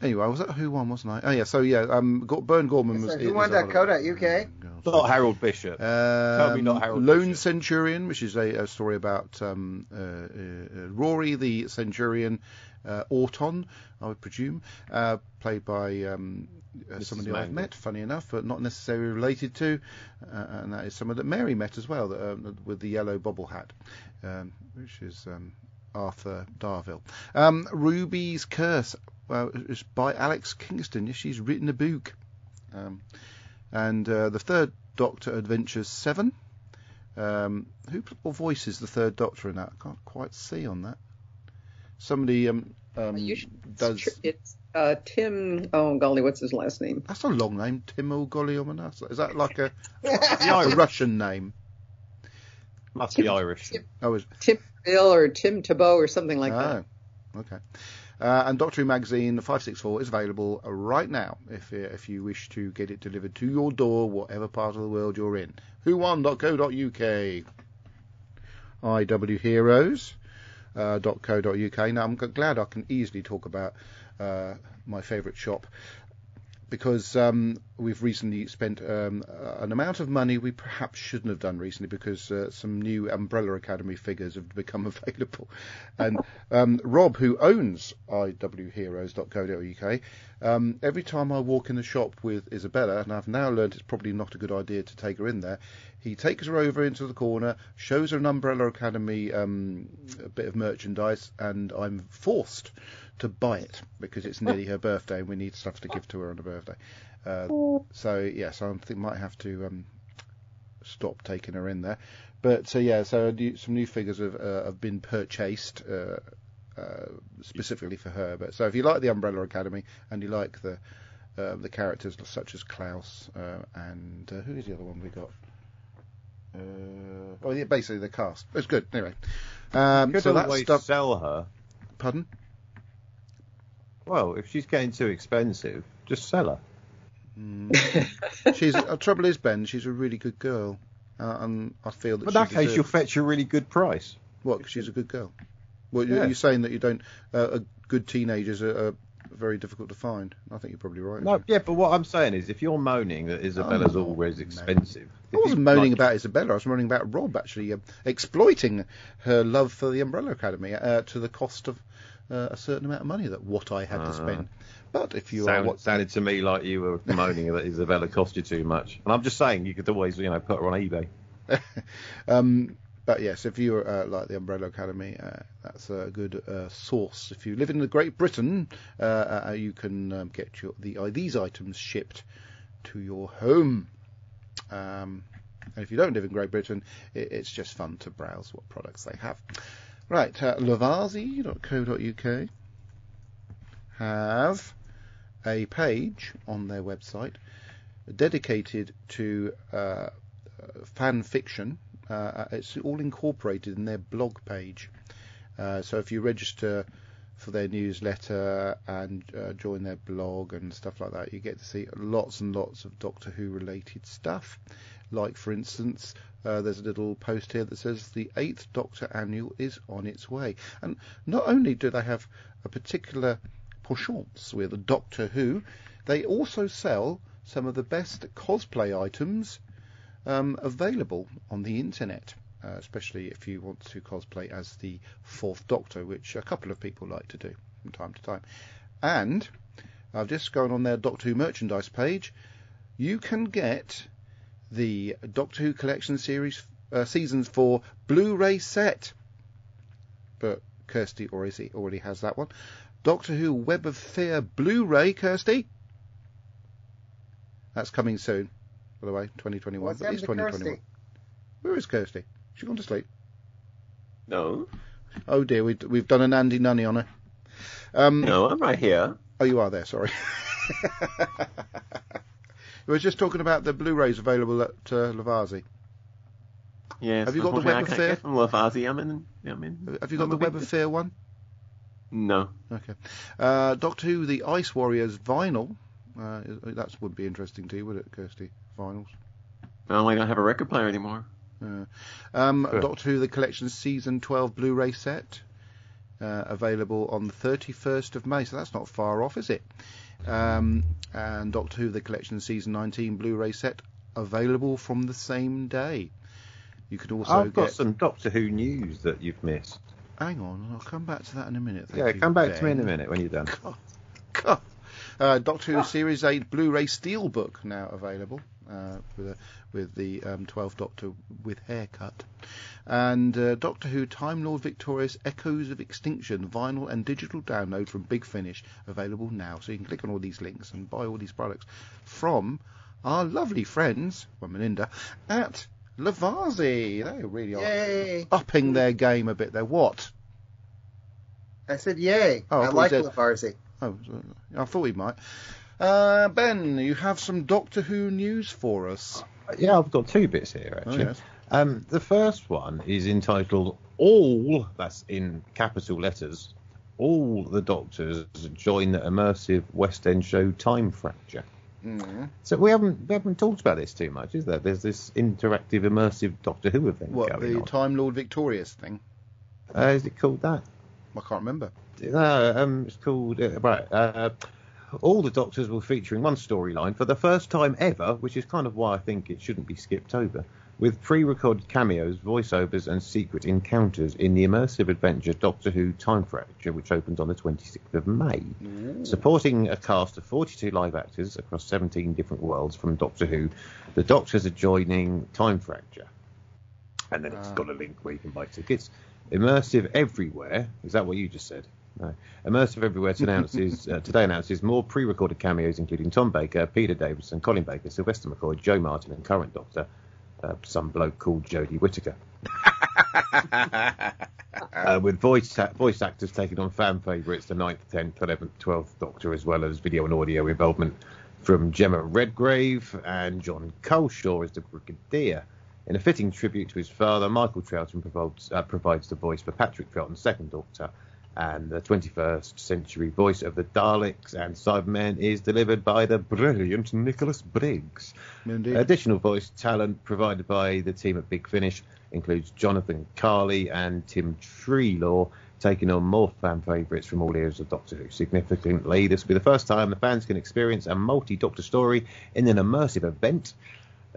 Anyway, was that Whowon, wasn't I? Oh yeah, so yeah, Bern Gorman was. Whowon.co.uk. Not Harold Bishop. Tell me not Harold Lone Bishop. Centurion, which is a story about Rory the Centurion, Orton, I would presume, played by somebody I've met, funny enough, but not necessarily related to, and that is someone that Mary met as well, with the yellow bobble hat, which is Arthur Darvill. Ruby's Curse. It's by Alex Kingston. Yes, she's written a book. And the Third Doctor Adventures 7. Who voices the Third Doctor in that? I can't quite see on that. Somebody does. It's Tim. Oh golly, what's his last name? That's a long name. Tim O'Golly. Is that like a Russian name? Must be Irish. Tim Bill or Tim Tabot or something like that. Okay. And Doctor Who magazine 564 is available right now if you wish to get it delivered to your door, whatever part of the world you're in. Whowon.co.uk. IWHeroes.co.uk. Now I'm glad I can easily talk about my favourite shop, because we've recently spent an amount of money we perhaps shouldn't have done recently, because some new Umbrella Academy figures have become available. And Rob, who owns IWHeroes.co.uk, every time I walk in the shop with Isabella, and I've now learned it's probably not a good idea to take her in there, he takes her over into the corner, shows her an Umbrella Academy bit of merchandise, and I'm forced to buy it because it's nearly her birthday and we need stuff to give to her on her birthday. So yes, I think I might have to stop taking her in there. But so some new figures have been purchased, specifically for her. But so if you like the Umbrella Academy and you like the characters such as Klaus and who is the other one we got? Basically the cast. It's good. Anyway, so that stuff. Sell her. Pardon? Well, if she's getting too expensive, just sell her. Trouble is, Ben, she's a really good girl, and I feel that. In that case, you'll fetch a really good price. What? Because she's a good girl. Well, Yeah. you're saying that you don't. Good teenagers are very difficult to find. I think you're probably right. No, yeah, but what I'm saying is, if you're moaning that Isabella's always expensive, I wasn't moaning about Isabella. I was moaning about Rob actually exploiting her love for the Umbrella Academy to the cost of a certain amount of money that what I had to spend. But if you sounded to me like you were moaning that Isabella cost you too much, and I'm just saying you could always put her on eBay. But yes, if you like the Umbrella Academy, that's a good source. If you live in Great Britain, you can get these items shipped to your home. And if you don't live in Great Britain, it's just fun to browse what products they have. Right, Lavazzi.co.uk have a page on their website dedicated to fan fiction. It's all incorporated in their blog page. So if you register for their newsletter and join their blog and stuff like that, you get to see lots and lots of Doctor Who related stuff. Like, for instance, there's a little post here that says the 8th Doctor Annual is on its way. And not only do they have a particular penchant with Doctor Who, they also sell some of the best cosplay items available on the internet, especially if you want to cosplay as the 4th Doctor, which a couple of people like to do from time to time. And I've just gone on their Doctor Who merchandise page. You can get the Doctor Who Collection Series Seasons 4 Blu-ray set, but Kirsty already has that one. Doctor Who Web of Fear Blu-ray, Kirsty. That's coming soon, by the way, 2021. What's happened to 2021. Kirsty? Where is Kirsty? She gone to sleep? No. Oh dear, we've done an Andy Nunny on her. No, I'm right here. Oh, you are there. Sorry. We were just talking about the Blu-rays available at Lavazzi. Yes. Have you got the Web of Fear? From Lavazzi, I'm in. Have you got the Web of Fear one? No. Okay. Doctor Who, the Ice Warriors vinyl. That would be interesting to you, would it, Kirsty? Vinyls. Well, I don't have a record player anymore. Doctor Who, the Collection Season 12 Blu-ray set. Available on the 31st of May, so that's not far off, is it? And Doctor Who, the Collection Season 19 Blu-ray set, available from the same day. You can also I've got some Doctor Who news that you've missed. Hang on, I'll come back to that in a minute. Come back to me in a minute when you're done. Doctor Who Series 8 Blu-ray Steelbook now available with the 12th Doctor with haircut. And Doctor Who Time Lord Victorious Echoes of Extinction vinyl and digital download from Big Finish available now. So you can click on all these links and buy all these products from our lovely friends, Melinda, at Lavazzi. They really are upping their game a bit there. What? I said yay. Oh, I like Lavazzi. Oh, I thought we might. Ben, you have some Doctor Who news for us. Yeah, I've got two bits here, actually. Oh, yes. The first one is entitled All, that's in capital letters, All the Doctors Join the Immersive West End Show Time Fracture. Mm. So we haven't talked about this too much, is there? There's this interactive immersive Doctor Who event going on. What, the Time Lord Victorious thing? Is it called that? I can't remember. It's called All the Doctors will feature in one storyline for the first time ever, which is kind of why I think it shouldn't be skipped over, with pre-recorded cameos, voiceovers and secret encounters in the immersive adventure Doctor Who Time Fracture, which opens on the 26th of May. Ooh. Supporting a cast of 42 live actors across 17 different worlds from Doctor Who, the Doctors are joining Time Fracture. And then it's got a link where you can buy tickets. Immersive Everywhere, is that what you just said? No. Immersive Everywhere today announces more pre-recorded cameos, including Tom Baker, Peter Davison, Colin Baker, Sylvester McCoy, Joe Martin, and current Doctor some bloke called Jodie Whittaker. With voice actors taking on fan favourites, the 9th, 10th, 11th, 12th Doctor, as well as video and audio involvement from Gemma Redgrave, and John Coleshaw as the Brigadier. In a fitting tribute to his father, Michael Troughton provides the voice for Patrick Troughton's second Doctor, and the 21st century voice of the Daleks and Cybermen is delivered by the brilliant Nicholas Briggs. Indeed. Additional voice talent provided by the team at Big Finish includes Jonathan Carley and Tim Treelaw, taking on more fan favourites from all eras of Doctor Who. Significantly, this will be the first time the fans can experience a multi-Doctor story in an immersive event.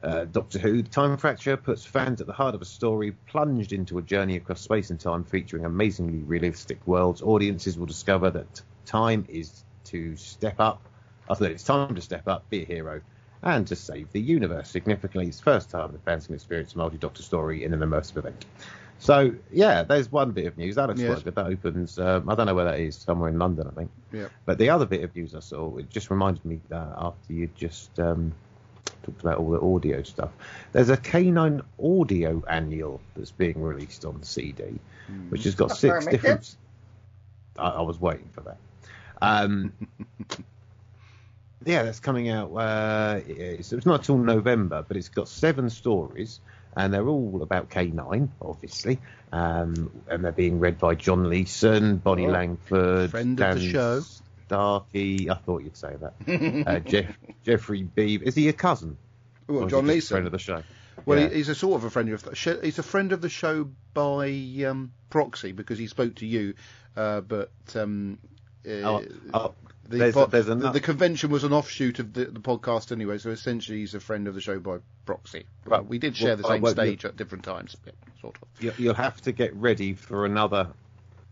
Doctor Who, The Time Fracture, puts fans at the heart of a story plunged into a journey across space and time featuring amazingly realistic worlds. Audiences will discover that time is to step up, after that it's time to step up, be a hero, and to save the universe. Significantly, it's the first time the fans can experience a multi-Doctor story in an immersive event. So, yeah, there's one bit of news. That looks quite good. That opens, I don't know where that is, somewhere in London, I think. Yeah. But the other bit of news I saw, it just reminded me after you just talked about all the audio stuff. There's a K9 audio annual that's being released on CD, which has got 6 different... I was waiting for that. Yeah, that's coming out. It's not till November, but it's got 7 stories, and they're all about K9, obviously. And they're being read by John Leeson, Bonnie Langford, friend Dan of the show. Starkey. I thought you'd say that. Jeffrey Beebe. Is he a cousin? Well, John Leeson, friend of the show. Well, he's a sort of a friend of the show. He's a friend of the show by proxy because he spoke to you, but. The convention was an offshoot of the podcast anyway, so essentially he's a friend of the show by proxy. Well, we did share the same stage at different times, sort of. You'll have to get ready for another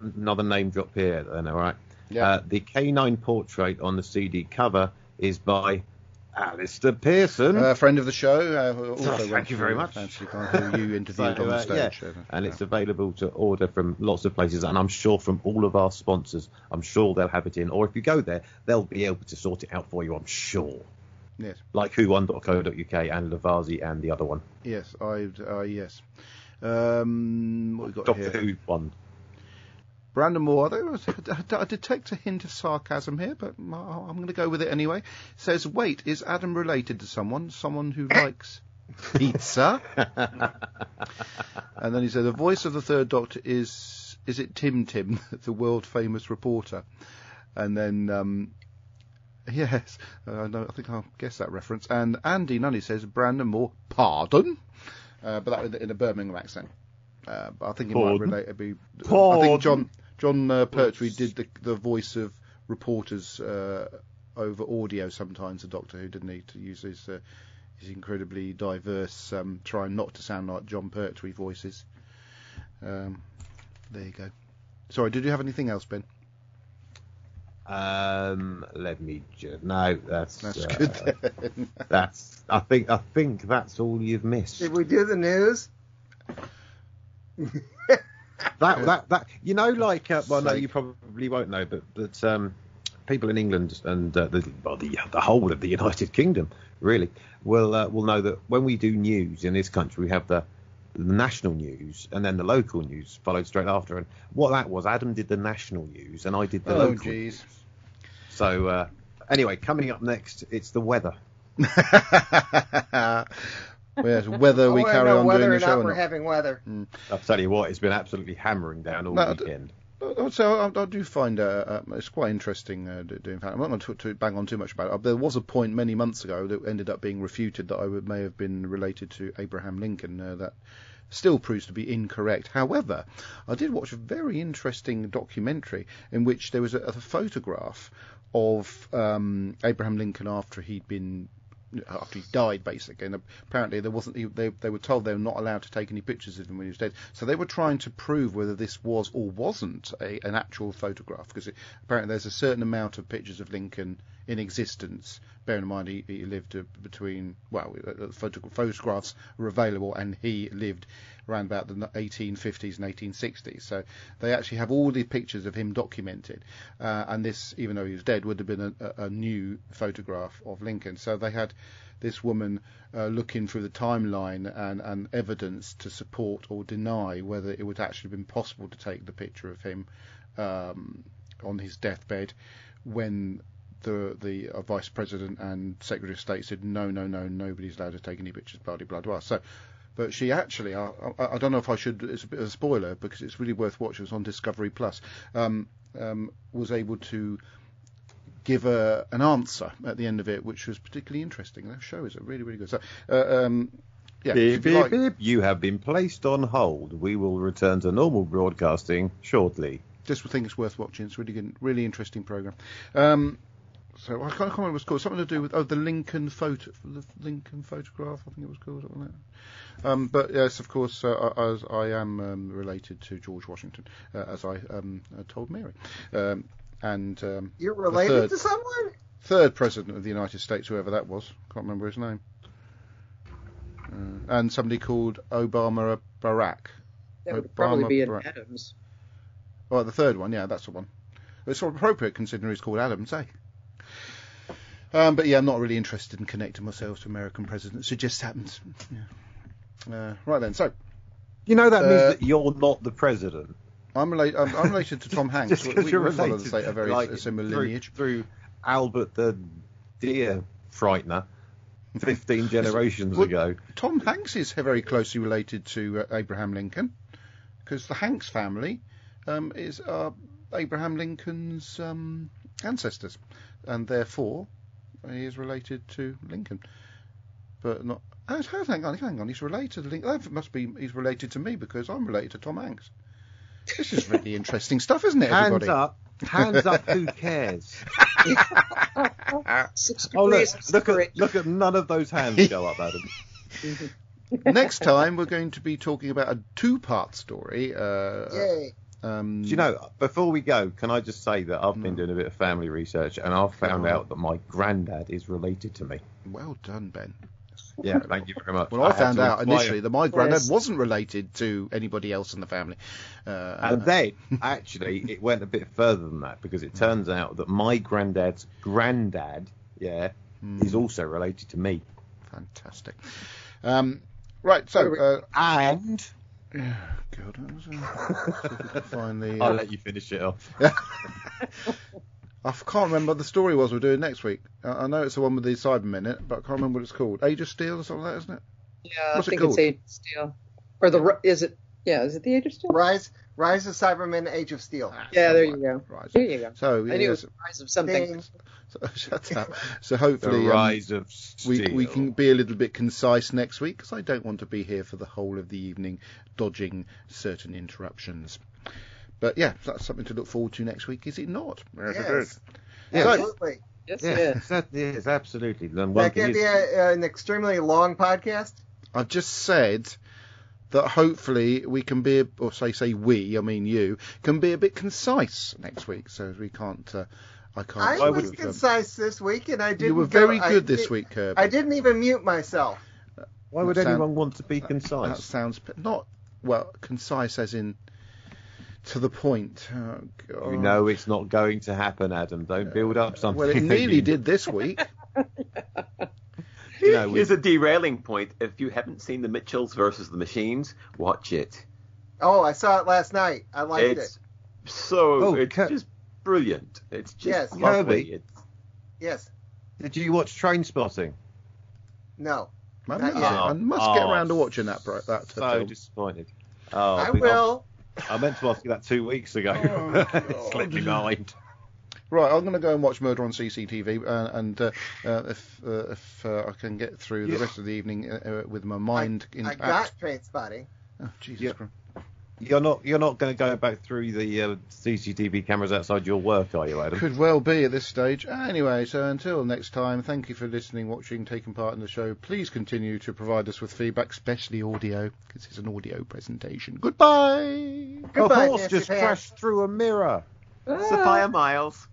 name drop here, then, all right? Yeah. The K9 portrait on the CD cover is by Alistair Pearson. Friend of the show. Also thank you very much. Who you interviewed on the stage. Yeah. And it's available to order from lots of places, and I'm sure from all of our sponsors. I'm sure they'll have it in. Or if you go there, they'll be able to sort it out for you, I'm sure. Yes. Like whone.co.uk and Lavazzi and the other one. Yes, yes. What we got Doctor here? Who one. Brandon Moore, I detect a hint of sarcasm here, but I'm going to go with it anyway. Says, wait, is Adam related to someone who likes pizza? And then he said, the voice of the third Doctor is it Tim, the world famous reporter? And then, yes, I think I'll guess that reference. And Andy Nunny says, Brandon Moore, pardon? But that in a Birmingham accent. But I think it might relate. I think John Pertwee did the voice of reporters over audio sometimes. The Doctor Who, didn't he, to use his incredibly diverse, trying not to sound like John Pertwee voices. There you go. Sorry, did you have anything else, Ben? Let me just. No, that's good. Then. I think that's all you've missed. Did we do the news? that you know, like well, no, you probably won't know, but people in England and the whole of the United Kingdom really will know that when we do news in this country, we have the national news and then the local news followed straight after. And what that was, Adam did the national news and I did the local news. So anyway, coming up next, it's the weather. Yes, whether we carry on doing the show or not. We're having weather. I'll tell you what, it's been absolutely hammering down all weekend. So I do find it's quite interesting doing that. I'm not going to bang on too much about it. There was a point many months ago that ended up being refuted that I may have been related to Abraham Lincoln. That still proves to be incorrect. However, I did watch a very interesting documentary in which there was a photograph of Abraham Lincoln after he died, basically, and apparently there wasn't. They were told they were not allowed to take any pictures of him when he was dead. So they were trying to prove whether this was or wasn't an actual photograph, because apparently there's a certain amount of pictures of Lincoln in existence. Bearing in mind he lived between, photographs were available, and he lived around about the 1850s and 1860s. So they actually have all the pictures of him documented. And this, even though he was dead, would have been a new photograph of Lincoln. So they had this woman looking through the timeline and evidence to support or deny whether it would actually have been possible to take the picture of him on his deathbed, when the Vice President and Secretary of State said no, nobody's allowed to take any pictures, blah blah blah. So, but she actually, I don't know if I should. It's a bit of a spoiler because it's really worth watching. It's on Discovery Plus. Was able to give an answer at the end of it, which was particularly interesting. That show is really, really good. So, yeah, beep. You have been placed on hold. We will return to normal broadcasting shortly. Just think it's worth watching. It's really good, really interesting program. So I can't remember what it was called. Something to do with the Lincoln photograph. I think it was called. Something like that. But yes, of course, as I am related to George Washington, as I told Mary. And you're related to someone? Third president of the United States, whoever that was. Can't remember his name. And somebody called Obama Barack. That would probably be an Adams. Well, the third one, yeah, that's the one. It's sort of appropriate considering he's called Adams, eh? But yeah, I'm not really interested in connecting myself to American presidents. It just happens. Yeah. Right then, so. You know that means that you're not the president. I'm related to Tom Hanks. Just you're follow a very similar lineage. Through Albert the Deer Frightener 15 generations ago. Tom Hanks is very closely related to Abraham Lincoln, because the Hanks family is Abraham Lincoln's ancestors, and therefore he is related to Lincoln. But not. Hang on. He's related to Lincoln. That must be he's related to me because I'm related to Tom Hanks. This is really interesting stuff, isn't it, everybody? Hands up, who cares? Look at none of those hands go up, Adam. Next time we're going to be talking about a two-part story. Yay. Do you know, before we go, can I just say that I've been doing a bit of family research and I've found out that my granddad is related to me. Well done, Ben. Yeah, thank you very much. Well, I found out initially that my granddad wasn't related to anybody else in the family. And then, actually, it went a bit further than that, because it turns out that my granddad's granddad, is also related to me. Fantastic. Right, so... and... God, I'll let you finish it off. I can't remember what the story was we're doing next week. I know it's the one with the Cybermen, but I can't remember what it's called. Age of Steel or something like that, isn't it? Yeah, I think it's Age of Steel. Or is it the Age of Steel? Rise of Cybermen, Age of Steel. Yeah, there you go. There you go. So, I knew it was Rise of something. So, shut up. So hopefully the Rise of Steel. We can be a little bit concise next week, because I don't want to be here for the whole of the evening dodging certain interruptions. But yeah, that's something to look forward to next week, is it not? Yes. Absolutely. Yes, absolutely. That can be an extremely long podcast. I've just said that hopefully we can be, or say we, I mean you, can be a bit concise next week, so we can't... I was concise this week, and I didn't. You were very good this week, Kirby. I didn't even mute myself. Why would anyone want to be concise? That sounds not concise as in to the point. Oh, God. You know it's not going to happen, Adam. Don't build up something. Well, it nearly did this week. Here's a derailing point. If you haven't seen The Mitchells versus the Machines, watch it. Oh, I saw it last night. I liked it. It's just brilliant. It's just lovely. Yes. Did you watch Trainspotting? No. I must get around to watching that film. Disappointed. I will. I meant to ask you that 2 weeks ago. Slipped my mind. Right, I'm going to go and watch Murder on CCTV, and if I can get through the rest of the evening with my mind intact. I got Trainspotting. Oh, Jesus Christ. You're not going to go back through the CCTV cameras outside your work, are you, Adam? Could well be at this stage. Anyway, so until next time, thank you for listening, watching, taking part in the show. Please continue to provide us with feedback, especially audio, because it's an audio presentation. Goodbye! Goodbye, a horse just crashed through a mirror. Sophia Miles.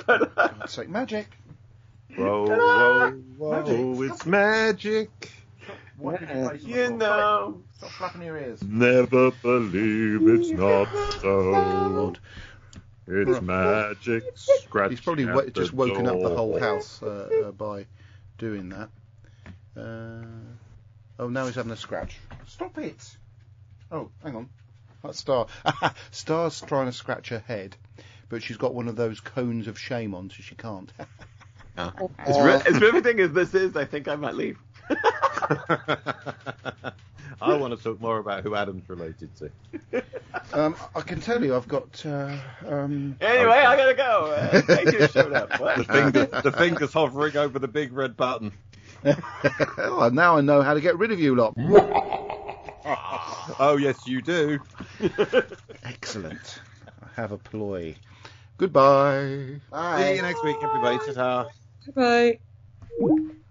God's sake, magic. Whoa, it's magic. You know. Stop flapping your ears. Never believe it's not so. It's magic. Scratch. He's probably just woken up the whole house by doing that. Oh, now he's having a scratch. Stop it. Oh, hang on. That's Star. Star's trying to scratch her head, but she's got one of those cones of shame on, so she can't. As riveting as this is, I think I might leave. I want to talk more about who Adam's related to. I can tell you, I've got. Anyway, I gotta go. Thank you for showing up. What? The finger's hovering over the big red button. Oh, now I know how to get rid of you lot. Oh, yes, you do. Excellent. I have a ploy. Goodbye. Bye. See you next week, everybody. Ta-ta. Bye.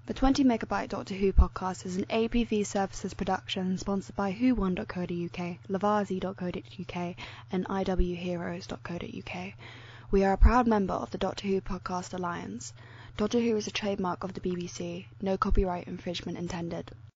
The 20 Megabyte Doctor Who podcast is an APV Services production sponsored by whowon.co.uk, lavazi.co.uk and iwheroes.co.uk. We are a proud member of the Doctor Who Podcast Alliance. Doctor Who is a trademark of the BBC. No copyright infringement intended.